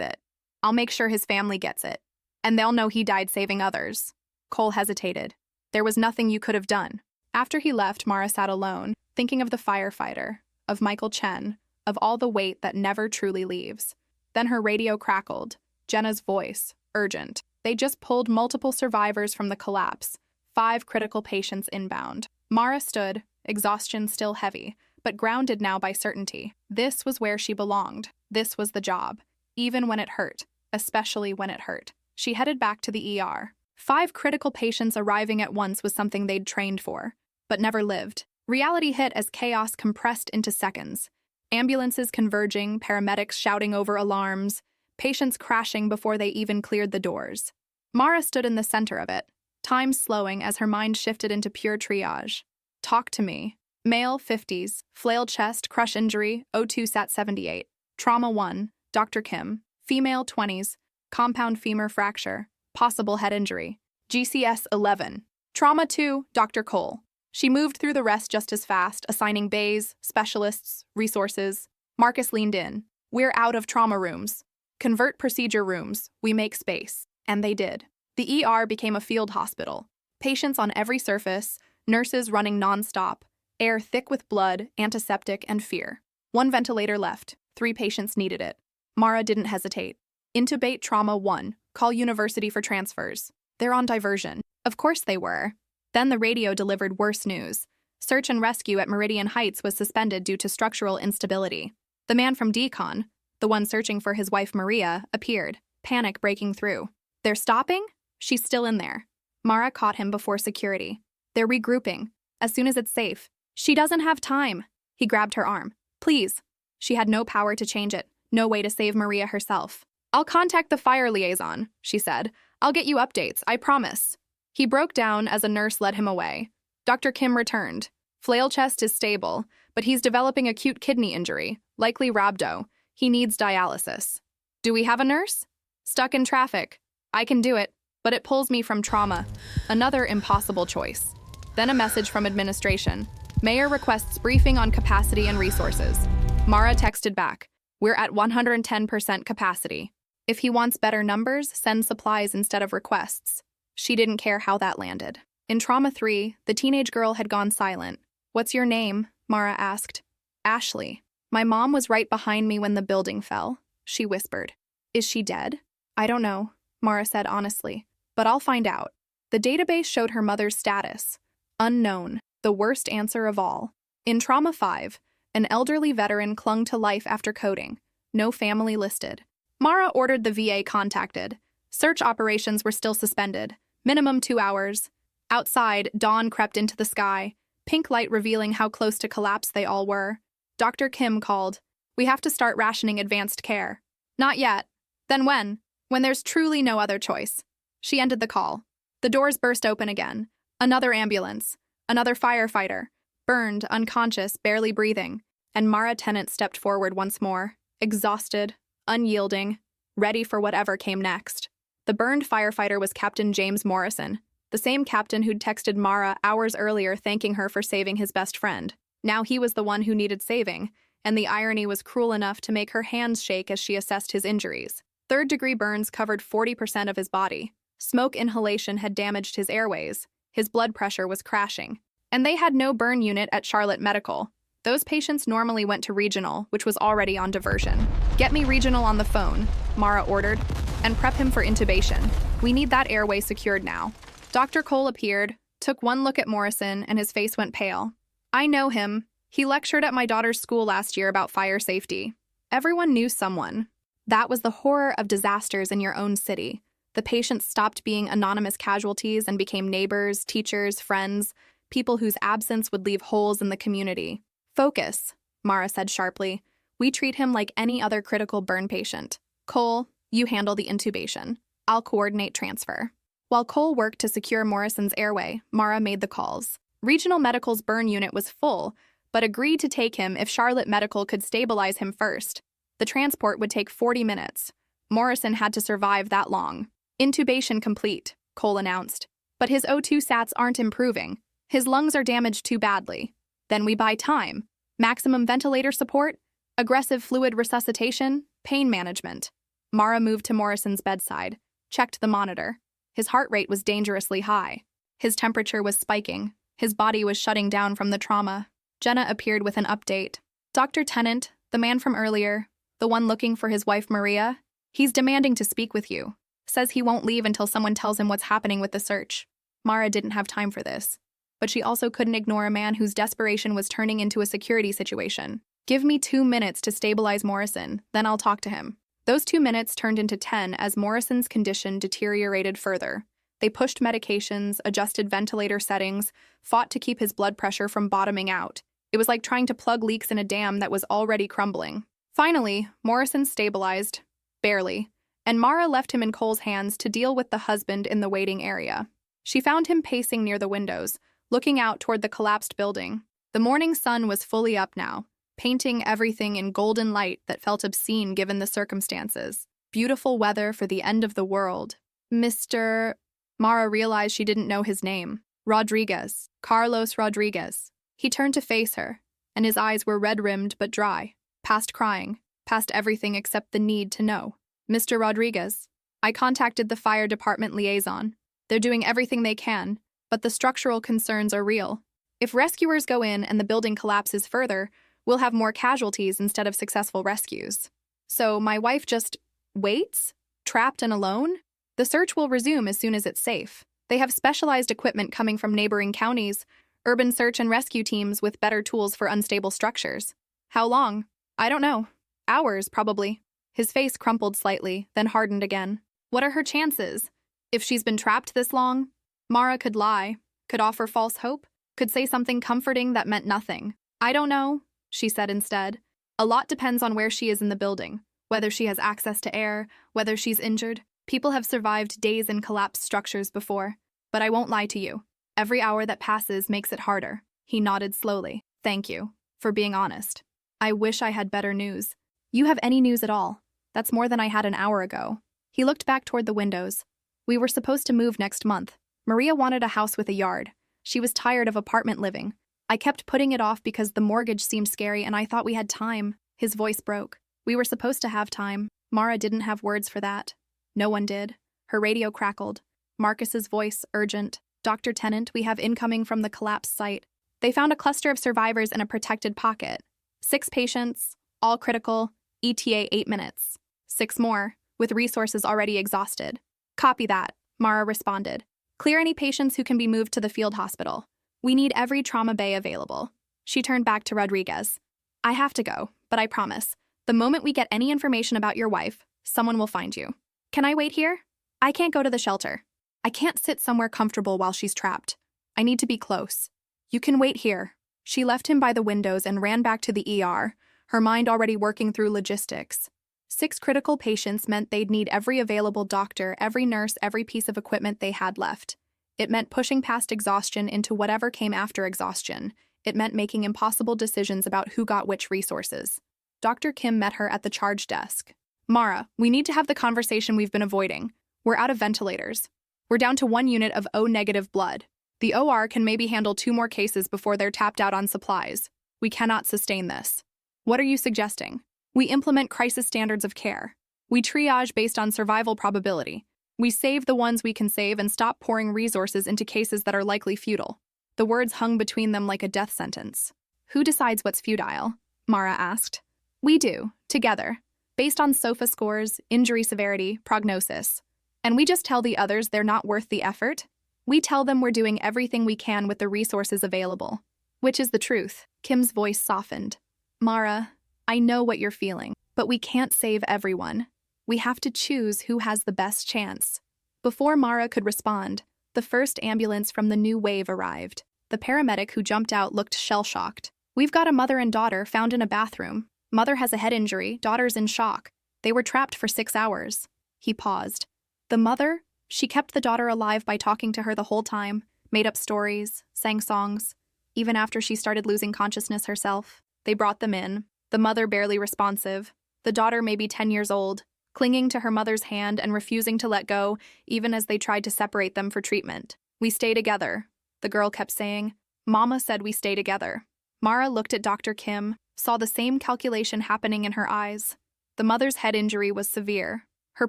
it. I'll make sure his family gets it. And they'll know he died saving others. Cole hesitated. There was nothing you could have done. After he left, Mara sat alone, thinking of the firefighter, of Michael Chen, of all the weight that never truly leaves. Then her radio crackled. Jenna's voice, urgent. They just pulled multiple survivors from the collapse. 5 critical patients inbound. Mara stood, exhaustion still heavy, but grounded now by certainty. This was where she belonged. This was the job. Even when it hurt. Especially when it hurt. She headed back to the ER. 5 critical patients arriving at once was something they'd trained for, but never lived. Reality hit as chaos compressed into seconds. Ambulances converging, paramedics shouting over alarms, patients crashing before they even cleared the doors. Mara stood in the center of it, time slowing as her mind shifted into pure triage. Talk to me. Male, 50s, flail chest, crush injury, O2 Sat 78. Trauma 1, Dr. Kim. Female, 20s, compound femur fracture, possible head injury. GCS 11. Trauma 2, Dr. Cole. She moved through the rest just as fast, assigning bays, specialists, resources. Marcus leaned in. We're out of trauma rooms. Convert procedure rooms. We make space. And they did. The ER became a field hospital. Patients on every surface, nurses running nonstop, air thick with blood, antiseptic, and fear. 1 ventilator left. 3 patients needed it. Mara didn't hesitate. Intubate trauma 1. Call university for transfers. They're on diversion. Of course they were. Then the radio delivered worse news. Search and rescue at Meridian Heights was suspended due to structural instability. The man from Decon, the one searching for his wife Maria, appeared, panic breaking through. They're stopping? She's still in there. Mara caught him before security. They're regrouping. As soon as it's safe. She doesn't have time. He grabbed her arm. Please. She had no power to change it, no way to save Maria herself. I'll contact the fire liaison, she said. I'll get you updates, I promise. He broke down as a nurse led him away. Dr. Kim returned. Flail chest is stable, but he's developing acute kidney injury, likely rhabdo. He needs dialysis. Do we have a nurse? Stuck in traffic. I can do it, but it pulls me from trauma. Another impossible choice. Then a message from administration. Mayor requests briefing on capacity and resources. Mara texted back. We're at 110% capacity. If he wants better numbers, send supplies instead of requests. She didn't care how that landed. In Trauma 3, the teenage girl had gone silent. What's your name? Mara asked. Ashley. My mom was right behind me when the building fell. she whispered. Is she dead? I don't know, Mara said honestly, but I'll find out. The database showed her mother's status. Unknown, the worst answer of all. In Trauma 5, an elderly veteran clung to life after coding. No family listed. Mara ordered the VA contacted. Search operations were still suspended. Minimum 2 hours. Outside, dawn crept into the sky, pink light revealing how close to collapse they all were. Dr. Kim called. We have to start rationing advanced care. Not yet. Then when? When there's truly no other choice. She ended the call. The doors burst open again. Another ambulance. Another firefighter. Burned, unconscious, barely breathing. And Mara Tennant stepped forward once more, exhausted, unyielding, ready for whatever came next. The burned firefighter was Captain James Morrison, the same captain who'd texted Mara hours earlier thanking her for saving his best friend. Now he was the one who needed saving, and the irony was cruel enough to make her hands shake as she assessed his injuries. Third-degree burns covered 40% of his body. Smoke inhalation had damaged his airways. His blood pressure was crashing. And they had no burn unit at Charlotte Medical. Those patients normally went to Regional, which was already on diversion. Get me Regional on the phone, Mara ordered, and prep him for intubation. We need that airway secured now. Dr. Cole appeared, took one look at Morrison, and his face went pale. I know him. He lectured at my daughter's school last year about fire safety. Everyone knew someone. That was the horror of disasters in your own city. The patients stopped being anonymous casualties and became neighbors, teachers, friends, people whose absence would leave holes in the community. Focus, Mara said sharply. We treat him like any other critical burn patient. Cole, you handle the intubation. I'll coordinate transfer. While Cole worked to secure Morrison's airway, Mara made the calls. Regional Medical's burn unit was full, but agreed to take him if Charlotte Medical could stabilize him first. The transport would take 40 minutes. Morrison had to survive that long. Intubation complete, Cole announced. But his O2 sats aren't improving. His lungs are damaged too badly. Then we buy time. Maximum ventilator support, aggressive fluid resuscitation, pain management. Mara moved to Morrison's bedside, checked the monitor. His heart rate was dangerously high. His temperature was spiking. His body was shutting down from the trauma. Jenna appeared with an update. Dr. Tennant, the man from earlier, the one looking for his wife Maria, he's demanding to speak with you. Says he won't leave until someone tells him what's happening with the search. Mara didn't have time for this. But she also couldn't ignore a man whose desperation was turning into a security situation. Give me 2 minutes to stabilize Morrison, then I'll talk to him. Those 2 minutes turned into 10 as Morrison's condition deteriorated further. They pushed medications, adjusted ventilator settings, fought to keep his blood pressure from bottoming out. It was like trying to plug leaks in a dam that was already crumbling. Finally, Morrison stabilized, barely, and Mara left him in Cole's hands to deal with the husband in the waiting area. She found him pacing near the windows, looking out toward the collapsed building. The morning sun was fully up now, painting everything in golden light that felt obscene given the circumstances. Beautiful weather for the end of the world. Mr. Mara realized she didn't know his name. Rodriguez. Carlos Rodriguez. He turned to face her, and his eyes were red-rimmed but dry, past crying, past everything except the need to know. Mr. Rodriguez, I contacted the fire department liaison. They're doing everything they can, but the structural concerns are real. If rescuers go in and the building collapses further, we'll have more casualties instead of successful rescues. So my wife just waits? Trapped and alone? The search will resume as soon as it's safe. They have specialized equipment coming from neighboring counties, urban search and rescue teams with better tools for unstable structures. How long? I don't know. Hours, probably. His face crumpled slightly, then hardened again. What are her chances? If she's been trapped this long? Mara could lie, could offer false hope, could say something comforting that meant nothing. I don't know, she said instead. A lot depends on where she is in the building, whether she has access to air, whether she's injured. People have survived days in collapsed structures before, but I won't lie to you. Every hour that passes makes it harder. He nodded slowly. Thank you for being honest. I wish I had better news. You have any news at all? That's more than I had an hour ago. He looked back toward the windows. We were supposed to move next month. Maria wanted a house with a yard. She was tired of apartment living. I kept putting it off because the mortgage seemed scary and I thought we had time. His voice broke. We were supposed to have time. Mara didn't have words for that. No one did. Her radio crackled. Marcus's voice, urgent. Dr. Tennant, we have incoming from the collapsed site. They found a cluster of survivors in a protected pocket. 6 patients, all critical, ETA 8 minutes. 6 more, with resources already exhausted. Copy that, Mara responded. Clear any patients who can be moved to the field hospital. We need every trauma bay available. She turned back to Rodriguez. I have to go, but I promise, the moment we get any information about your wife, someone will find you. Can I wait here? I can't go to the shelter. I can't sit somewhere comfortable while she's trapped. I need to be close. You can wait here. She left him by the windows and ran back to the ER, her mind already working through logistics. 6 critical patients meant they'd need every available doctor, every nurse, every piece of equipment they had left. It meant pushing past exhaustion into whatever came after exhaustion. It meant making impossible decisions about who got which resources. Dr. Kim met her at the charge desk. Mara, we need to have the conversation we've been avoiding. We're out of ventilators. We're down to 1 unit of O-negative blood. The OR can maybe handle 2 more cases before they're tapped out on supplies. We cannot sustain this. What are you suggesting? We implement crisis standards of care. We triage based on survival probability. We save the ones we can save and stop pouring resources into cases that are likely futile. The words hung between them like a death sentence. Who decides what's futile? Mara asked. We do, together, based on SOFA scores, injury severity, prognosis. And we just tell the others they're not worth the effort? We tell them we're doing everything we can with the resources available. Which is the truth. Kim's voice softened. Mara, I know what you're feeling, but we can't save everyone. We have to choose who has the best chance. Before Mara could respond, the first ambulance from the new wave arrived. The paramedic who jumped out looked shell-shocked. We've got a mother and daughter found in a bathroom. Mother has a head injury, daughter's in shock. They were trapped for 6 hours. He paused. The mother? She kept the daughter alive by talking to her the whole time, made up stories, sang songs. Even after she started losing consciousness herself, they brought them in. The mother barely responsive. The daughter maybe 10 years old, clinging to her mother's hand and refusing to let go, even as they tried to separate them for treatment. We stay together, the girl kept saying. Mama said we stay together. Mara looked at Dr. Kim, saw the same calculation happening in her eyes. The mother's head injury was severe. Her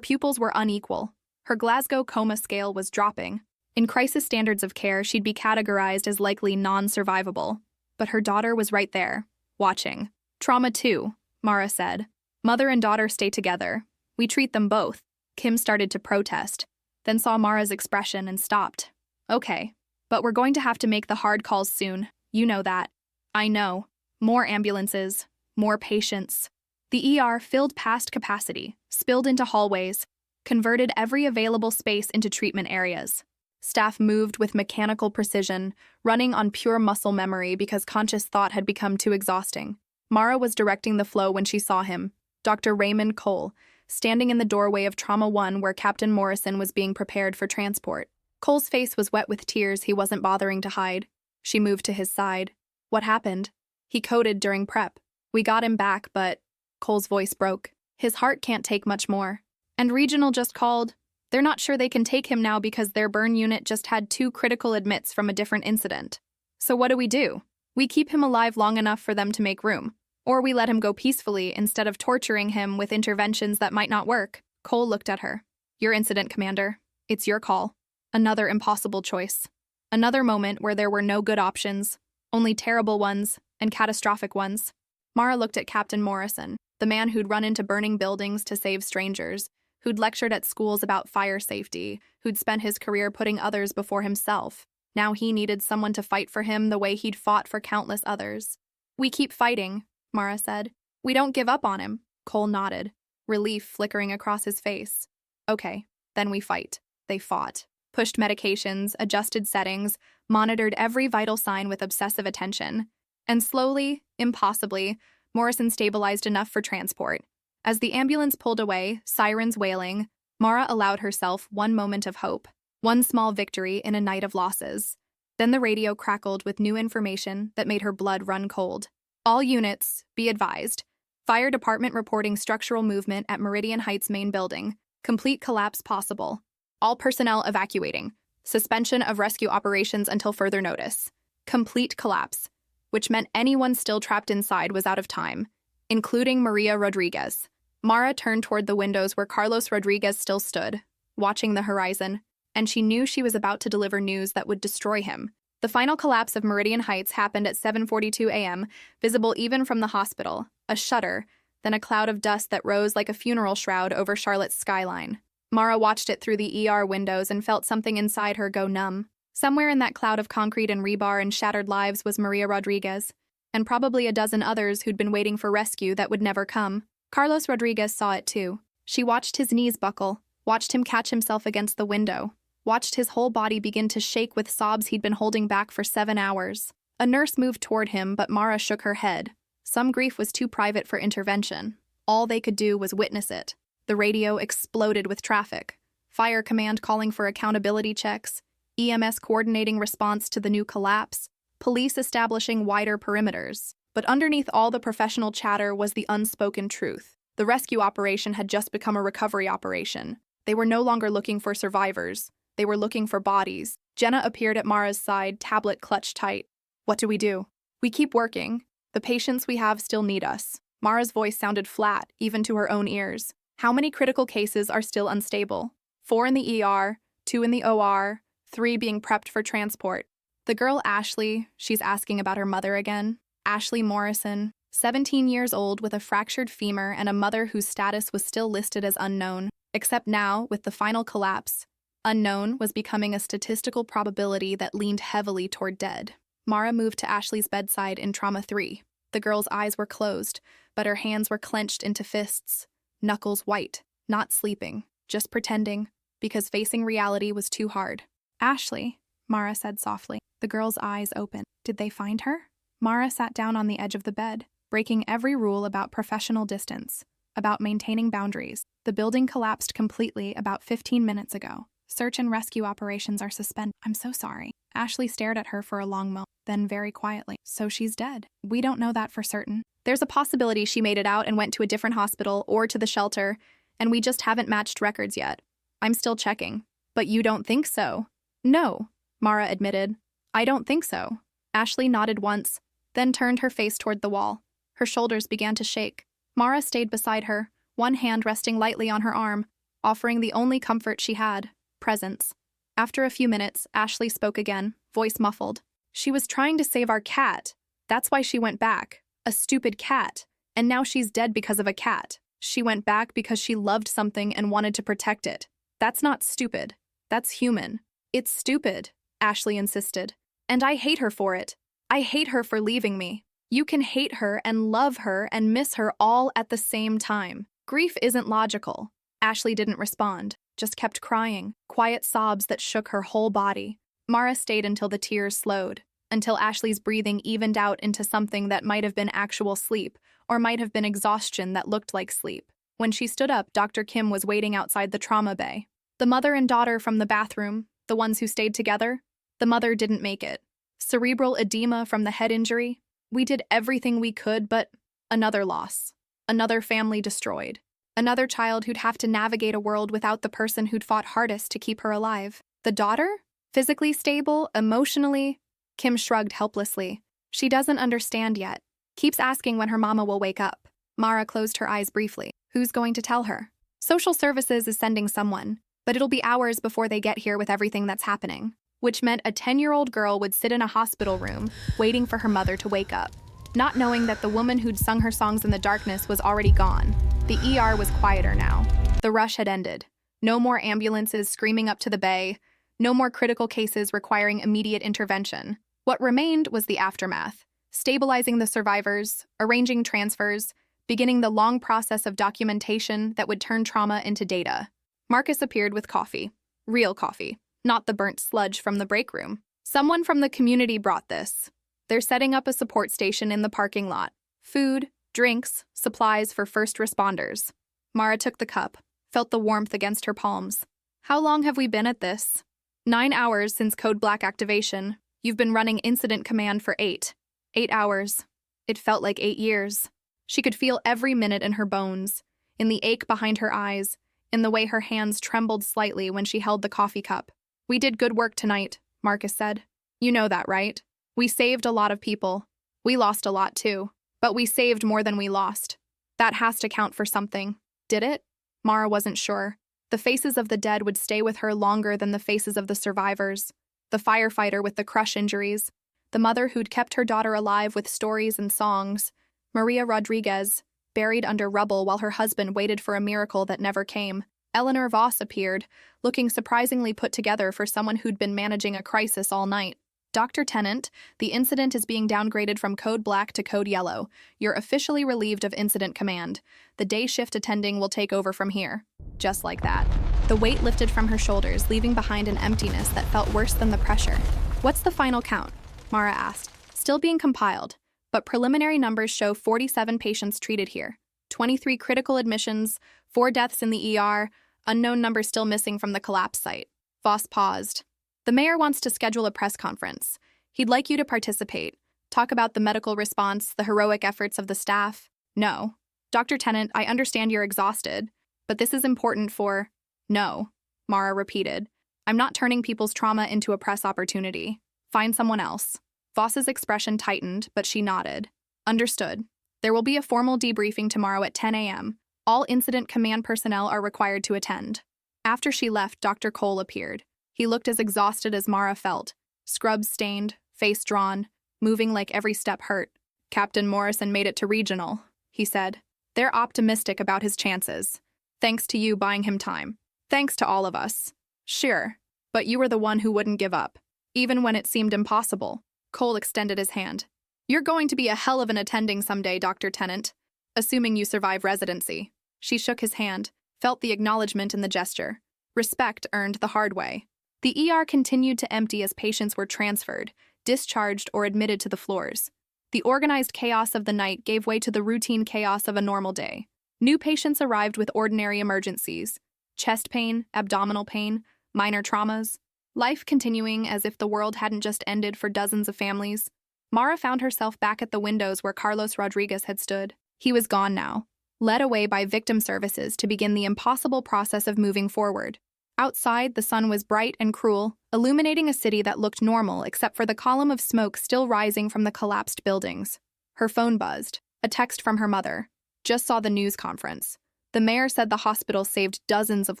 pupils were unequal. Her Glasgow coma scale was dropping. In crisis standards of care, she'd be categorized as likely non-survivable. But her daughter was right there, watching. Trauma 2, Mara said. Mother and daughter stay together. We treat them both. Kim started to protest, then saw Mara's expression and stopped. Okay, but we're going to have to make the hard calls soon. You know that. I know. More ambulances, more patients. The ER filled past capacity, spilled into hallways, converted every available space into treatment areas. Staff moved with mechanical precision, running on pure muscle memory because conscious thought had become too exhausting. Mara was directing the flow when she saw him, Dr. Raymond Cole, standing in the doorway of Trauma 1 where Captain Morrison was being prepared for transport. Cole's face was wet with tears he wasn't bothering to hide. She moved to his side. What happened? He coded during prep. We got him back, but... Cole's voice broke. His heart can't take much more. And Regional just called. They're not sure they can take him now because their burn unit just had 2 critical admits from a different incident. So what do? We keep him alive long enough for them to make room. Or we let him go peacefully instead of torturing him with interventions that might not work. Cole looked at her. Your incident, Commander. It's your call. Another impossible choice. Another moment where there were no good options, only terrible ones and catastrophic ones. Mara looked at Captain Morrison, the man who'd run into burning buildings to save strangers, who'd lectured at schools about fire safety, who'd spent his career putting others before himself. Now he needed someone to fight for him the way he'd fought for countless others. We keep fighting, Mara said. We don't give up on him. Cole nodded, relief flickering across his face. Okay, then we fight. They fought. Pushed medications, adjusted settings, monitored every vital sign with obsessive attention. And slowly, impossibly, Morrison stabilized enough for transport. As the ambulance pulled away, sirens wailing, Mara allowed herself one moment of hope, one small victory in a night of losses. Then the radio crackled with new information that made her blood run cold. All units, be advised. Fire department reporting structural movement at Meridian Heights main building. Complete collapse possible. All personnel evacuating. Suspension of rescue operations until further notice. Complete collapse, which meant anyone still trapped inside was out of time, including Maria Rodriguez. Mara turned toward the windows where Carlos Rodriguez still stood, watching the horizon, and she knew she was about to deliver news that would destroy him. The final collapse of Meridian Heights happened at 7:42 a.m., visible even from the hospital, a shudder, then a cloud of dust that rose like a funeral shroud over Charlotte's skyline. Mara watched it through the ER windows and felt something inside her go numb. Somewhere in that cloud of concrete and rebar and shattered lives was Maria Rodriguez, and probably a dozen others who'd been waiting for rescue that would never come. Carlos Rodriguez saw it too. She watched his knees buckle, watched him catch himself against the window, watched his whole body begin to shake with sobs he'd been holding back for 7 hours. A nurse moved toward him, but Mara shook her head. Some grief was too private for intervention. All they could do was witness it. The radio exploded with traffic. Fire command calling for accountability checks, EMS coordinating response to the new collapse, police establishing wider perimeters. But underneath all the professional chatter was the unspoken truth. The rescue operation had just become a recovery operation. They were no longer looking for survivors. They were looking for bodies. Jenna appeared at Mara's side, tablet clutched tight. What do? We keep working. The patients we have still need us. Mara's voice sounded flat, even to her own ears. How many critical cases are still unstable? 4 in the ER, 2 in the OR, 3 being prepped for transport. The girl Ashley, she's asking about her mother again. Ashley Morrison, 17 years old with a fractured femur and a mother whose status was still listed as unknown. Except now, with the final collapse, unknown was becoming a statistical probability that leaned heavily toward dead. Mara moved to Ashley's bedside in Trauma 3. The girl's eyes were closed, but her hands were clenched into fists, knuckles white, not sleeping, just pretending, because facing reality was too hard. Ashley, Mara said softly. The girl's eyes opened. Did they find her? Mara sat down on the edge of the bed, breaking every rule about professional distance, about maintaining boundaries. The building collapsed completely about 15 minutes ago. Search and rescue operations are suspended. I'm so sorry. Ashley stared at her for a long moment, then very quietly. So she's dead. We don't know that for certain. There's a possibility she made it out and went to a different hospital or to the shelter, and we just haven't matched records yet. I'm still checking. But you don't think so? No, Mara admitted. I don't think so. Ashley nodded once, then turned her face toward the wall. Her shoulders began to shake. Mara stayed beside her, one hand resting lightly on her arm, offering the only comfort she had, presence. After a few minutes, Ashley spoke again, voice muffled. She was trying to save our cat. That's why she went back. A stupid cat. And now she's dead because of a cat. She went back because she loved something and wanted to protect it. That's not stupid. That's human. It's stupid, Ashley insisted. And I hate her for it. I hate her for leaving me. You can hate her and love her and miss her all at the same time. Grief isn't logical. Ashley didn't respond, just kept crying, quiet sobs that shook her whole body. Mara stayed until the tears slowed, until Ashley's breathing evened out into something that might have been actual sleep, or might have been exhaustion that looked like sleep. When she stood up, Dr. Kim was waiting outside the trauma bay. The mother and daughter from the bathroom, the ones who stayed together, the mother didn't make it. Cerebral edema from the head injury. We did everything we could, but another loss. Another family destroyed. Another child who'd have to navigate a world without the person who'd fought hardest to keep her alive. The daughter? Physically stable, emotionally? Kim shrugged helplessly. She doesn't understand yet. Keeps asking when her mama will wake up. Mara closed her eyes briefly. Who's going to tell her? Social services is sending someone, but it'll be hours before they get here with everything that's happening. Which meant a 10-year-old girl would sit in a hospital room, waiting for her mother to wake up, not knowing that the woman who'd sung her songs in the darkness was already gone. The ER was quieter now. The rush had ended. No more ambulances screaming up to the bay. No more critical cases requiring immediate intervention. What remained was the aftermath, stabilizing the survivors, arranging transfers, beginning the long process of documentation that would turn trauma into data. Marcus appeared with coffee. Real coffee. Not the burnt sludge from the break room. Someone from the community brought this. They're setting up a support station in the parking lot. Food, drinks, supplies for first responders. Mara took the cup, felt the warmth against her palms. How long have we been at this? 9 hours since Code Black activation. You've been running incident command for 8. 8 hours. It felt like 8 years. She could feel every minute in her bones, in the ache behind her eyes, in the way her hands trembled slightly when she held the coffee cup. We did good work tonight, Marcus said. You know that, right? We saved a lot of people. We lost a lot too, but we saved more than we lost. That has to count for something. Did it? Mara wasn't sure. The faces of the dead would stay with her longer than the faces of the survivors. The firefighter with the crush injuries, the mother who'd kept her daughter alive with stories and songs, Maria Rodriguez, buried under rubble while her husband waited for a miracle that never came. Eleanor Voss appeared, looking surprisingly put together for someone who'd been managing a crisis all night. Dr. Tennant, the incident is being downgraded from Code Black to Code Yellow. You're officially relieved of incident command. The day shift attending will take over from here. Just like that. The weight lifted from her shoulders, leaving behind an emptiness that felt worse than the pressure. What's the final count? Mara asked. Still being compiled, but preliminary numbers show 47 patients treated here. 23 critical admissions, 4 deaths in the ER, unknown number still missing from the collapse site. Voss paused. The mayor wants to schedule a press conference. He'd like you to participate. Talk about the medical response, the heroic efforts of the staff. No. Dr. Tennant, I understand you're exhausted, but this is important for... No, Mara repeated. I'm not turning people's trauma into a press opportunity. Find someone else. Voss's expression tightened, but she nodded. Understood. There will be a formal debriefing tomorrow at 10 a.m. All incident command personnel are required to attend. After she left, Dr. Cole appeared. He looked as exhausted as Mara felt, scrubs stained, face drawn, moving like every step hurt. Captain Morrison made it to regional, he said. They're optimistic about his chances. Thanks to you buying him time. Thanks to all of us. Sure, but you were the one who wouldn't give up, even when it seemed impossible. Cole extended his hand. You're going to be a hell of an attending someday, Dr. Tennant, assuming you survive residency. She shook his hand, felt the acknowledgement in the gesture. Respect earned the hard way. The ER continued to empty as patients were transferred, discharged, or admitted to the floors. The organized chaos of the night gave way to the routine chaos of a normal day. New patients arrived with ordinary emergencies: chest pain, abdominal pain, minor traumas. Life continuing as if the world hadn't just ended for dozens of families. Mara found herself back at the windows where Carlos Rodriguez had stood. He was gone now, led away by victim services to begin the impossible process of moving forward. Outside, the sun was bright and cruel, illuminating a city that looked normal except for the column of smoke still rising from the collapsed buildings. Her phone buzzed. A text from her mother. Just saw the news conference. The mayor said the hospital saved dozens of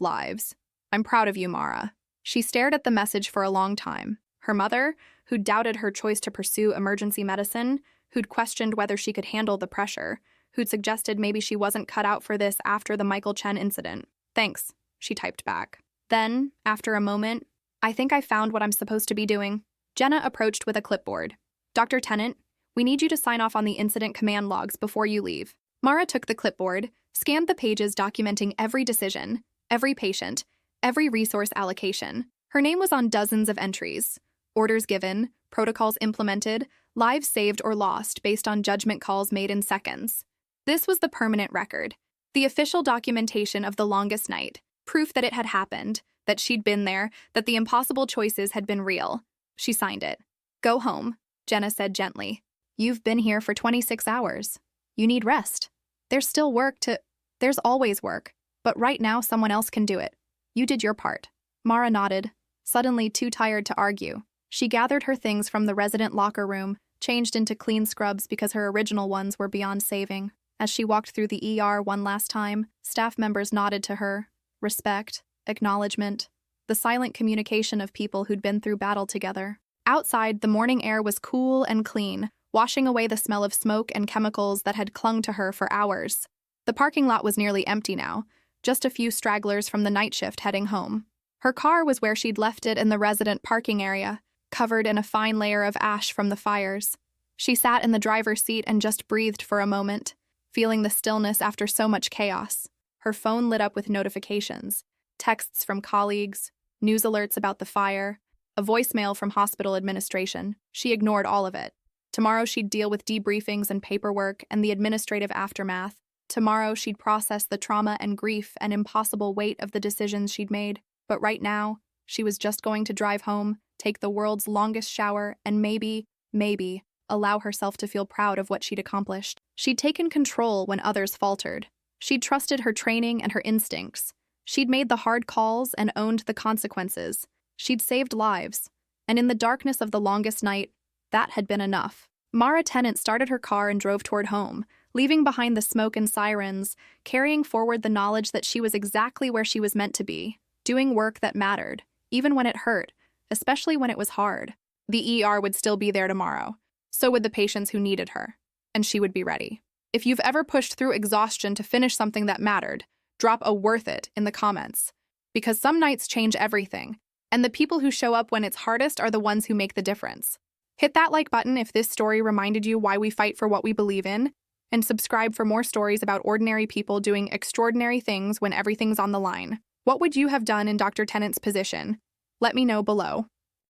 lives. I'm proud of you, Mara. She stared at the message for a long time. Her mother, who'd doubted her choice to pursue emergency medicine, who'd questioned whether she could handle the pressure, who'd suggested maybe she wasn't cut out for this after the Michael Chen incident. Thanks, she typed back. Then, after a moment, I think I found what I'm supposed to be doing. Jenna approached with a clipboard. Dr. Tennant, we need you to sign off on the incident command logs before you leave. Mara took the clipboard, scanned the pages documenting every decision, every patient, every resource allocation. Her name was on dozens of entries. Orders given, protocols implemented, lives saved or lost based on judgment calls made in seconds. This was the permanent record, the official documentation of the longest night. Proof that it had happened, that she'd been there, that the impossible choices had been real. She signed it. Go home, Jenna said gently. You've been here for 26 hours. You need rest. There's always work, but right now someone else can do it. You did your part. Mara nodded, suddenly too tired to argue. She gathered her things from the resident locker room, changed into clean scrubs because her original ones were beyond saving. As she walked through the ER one last time, staff members nodded to her. Respect, acknowledgement, the silent communication of people who'd been through battle together. Outside, the morning air was cool and clean, washing away the smell of smoke and chemicals that had clung to her for hours. The parking lot was nearly empty now, just a few stragglers from the night shift heading home. Her car was where she'd left it in the resident parking area, covered in a fine layer of ash from the fires. She sat in the driver's seat and just breathed for a moment, feeling the stillness after so much chaos. Her phone lit up with notifications, texts from colleagues, news alerts about the fire, a voicemail from hospital administration. She ignored all of it. Tomorrow she'd deal with debriefings and paperwork and the administrative aftermath. Tomorrow she'd process the trauma and grief and impossible weight of the decisions she'd made. But right now, she was just going to drive home, take the world's longest shower, and maybe, allow herself to feel proud of what she'd accomplished. She'd taken control when others faltered. She'd trusted her training and her instincts. She'd made the hard calls and owned the consequences. She'd saved lives. And in the darkness of the longest night, that had been enough. Mara Tennant started her car and drove toward home, leaving behind the smoke and sirens, carrying forward the knowledge that she was exactly where she was meant to be, doing work that mattered, even when it hurt, especially when it was hard. The ER would still be there tomorrow. So would the patients who needed her. And she would be ready. If you've ever pushed through exhaustion to finish something that mattered, drop a worth it in the comments. Because some nights change everything, and the people who show up when it's hardest are the ones who make the difference. Hit that like button if this story reminded you why we fight for what we believe in, and subscribe for more stories about ordinary people doing extraordinary things when everything's on the line. What would you have done in Dr. Tennant's position? Let me know below.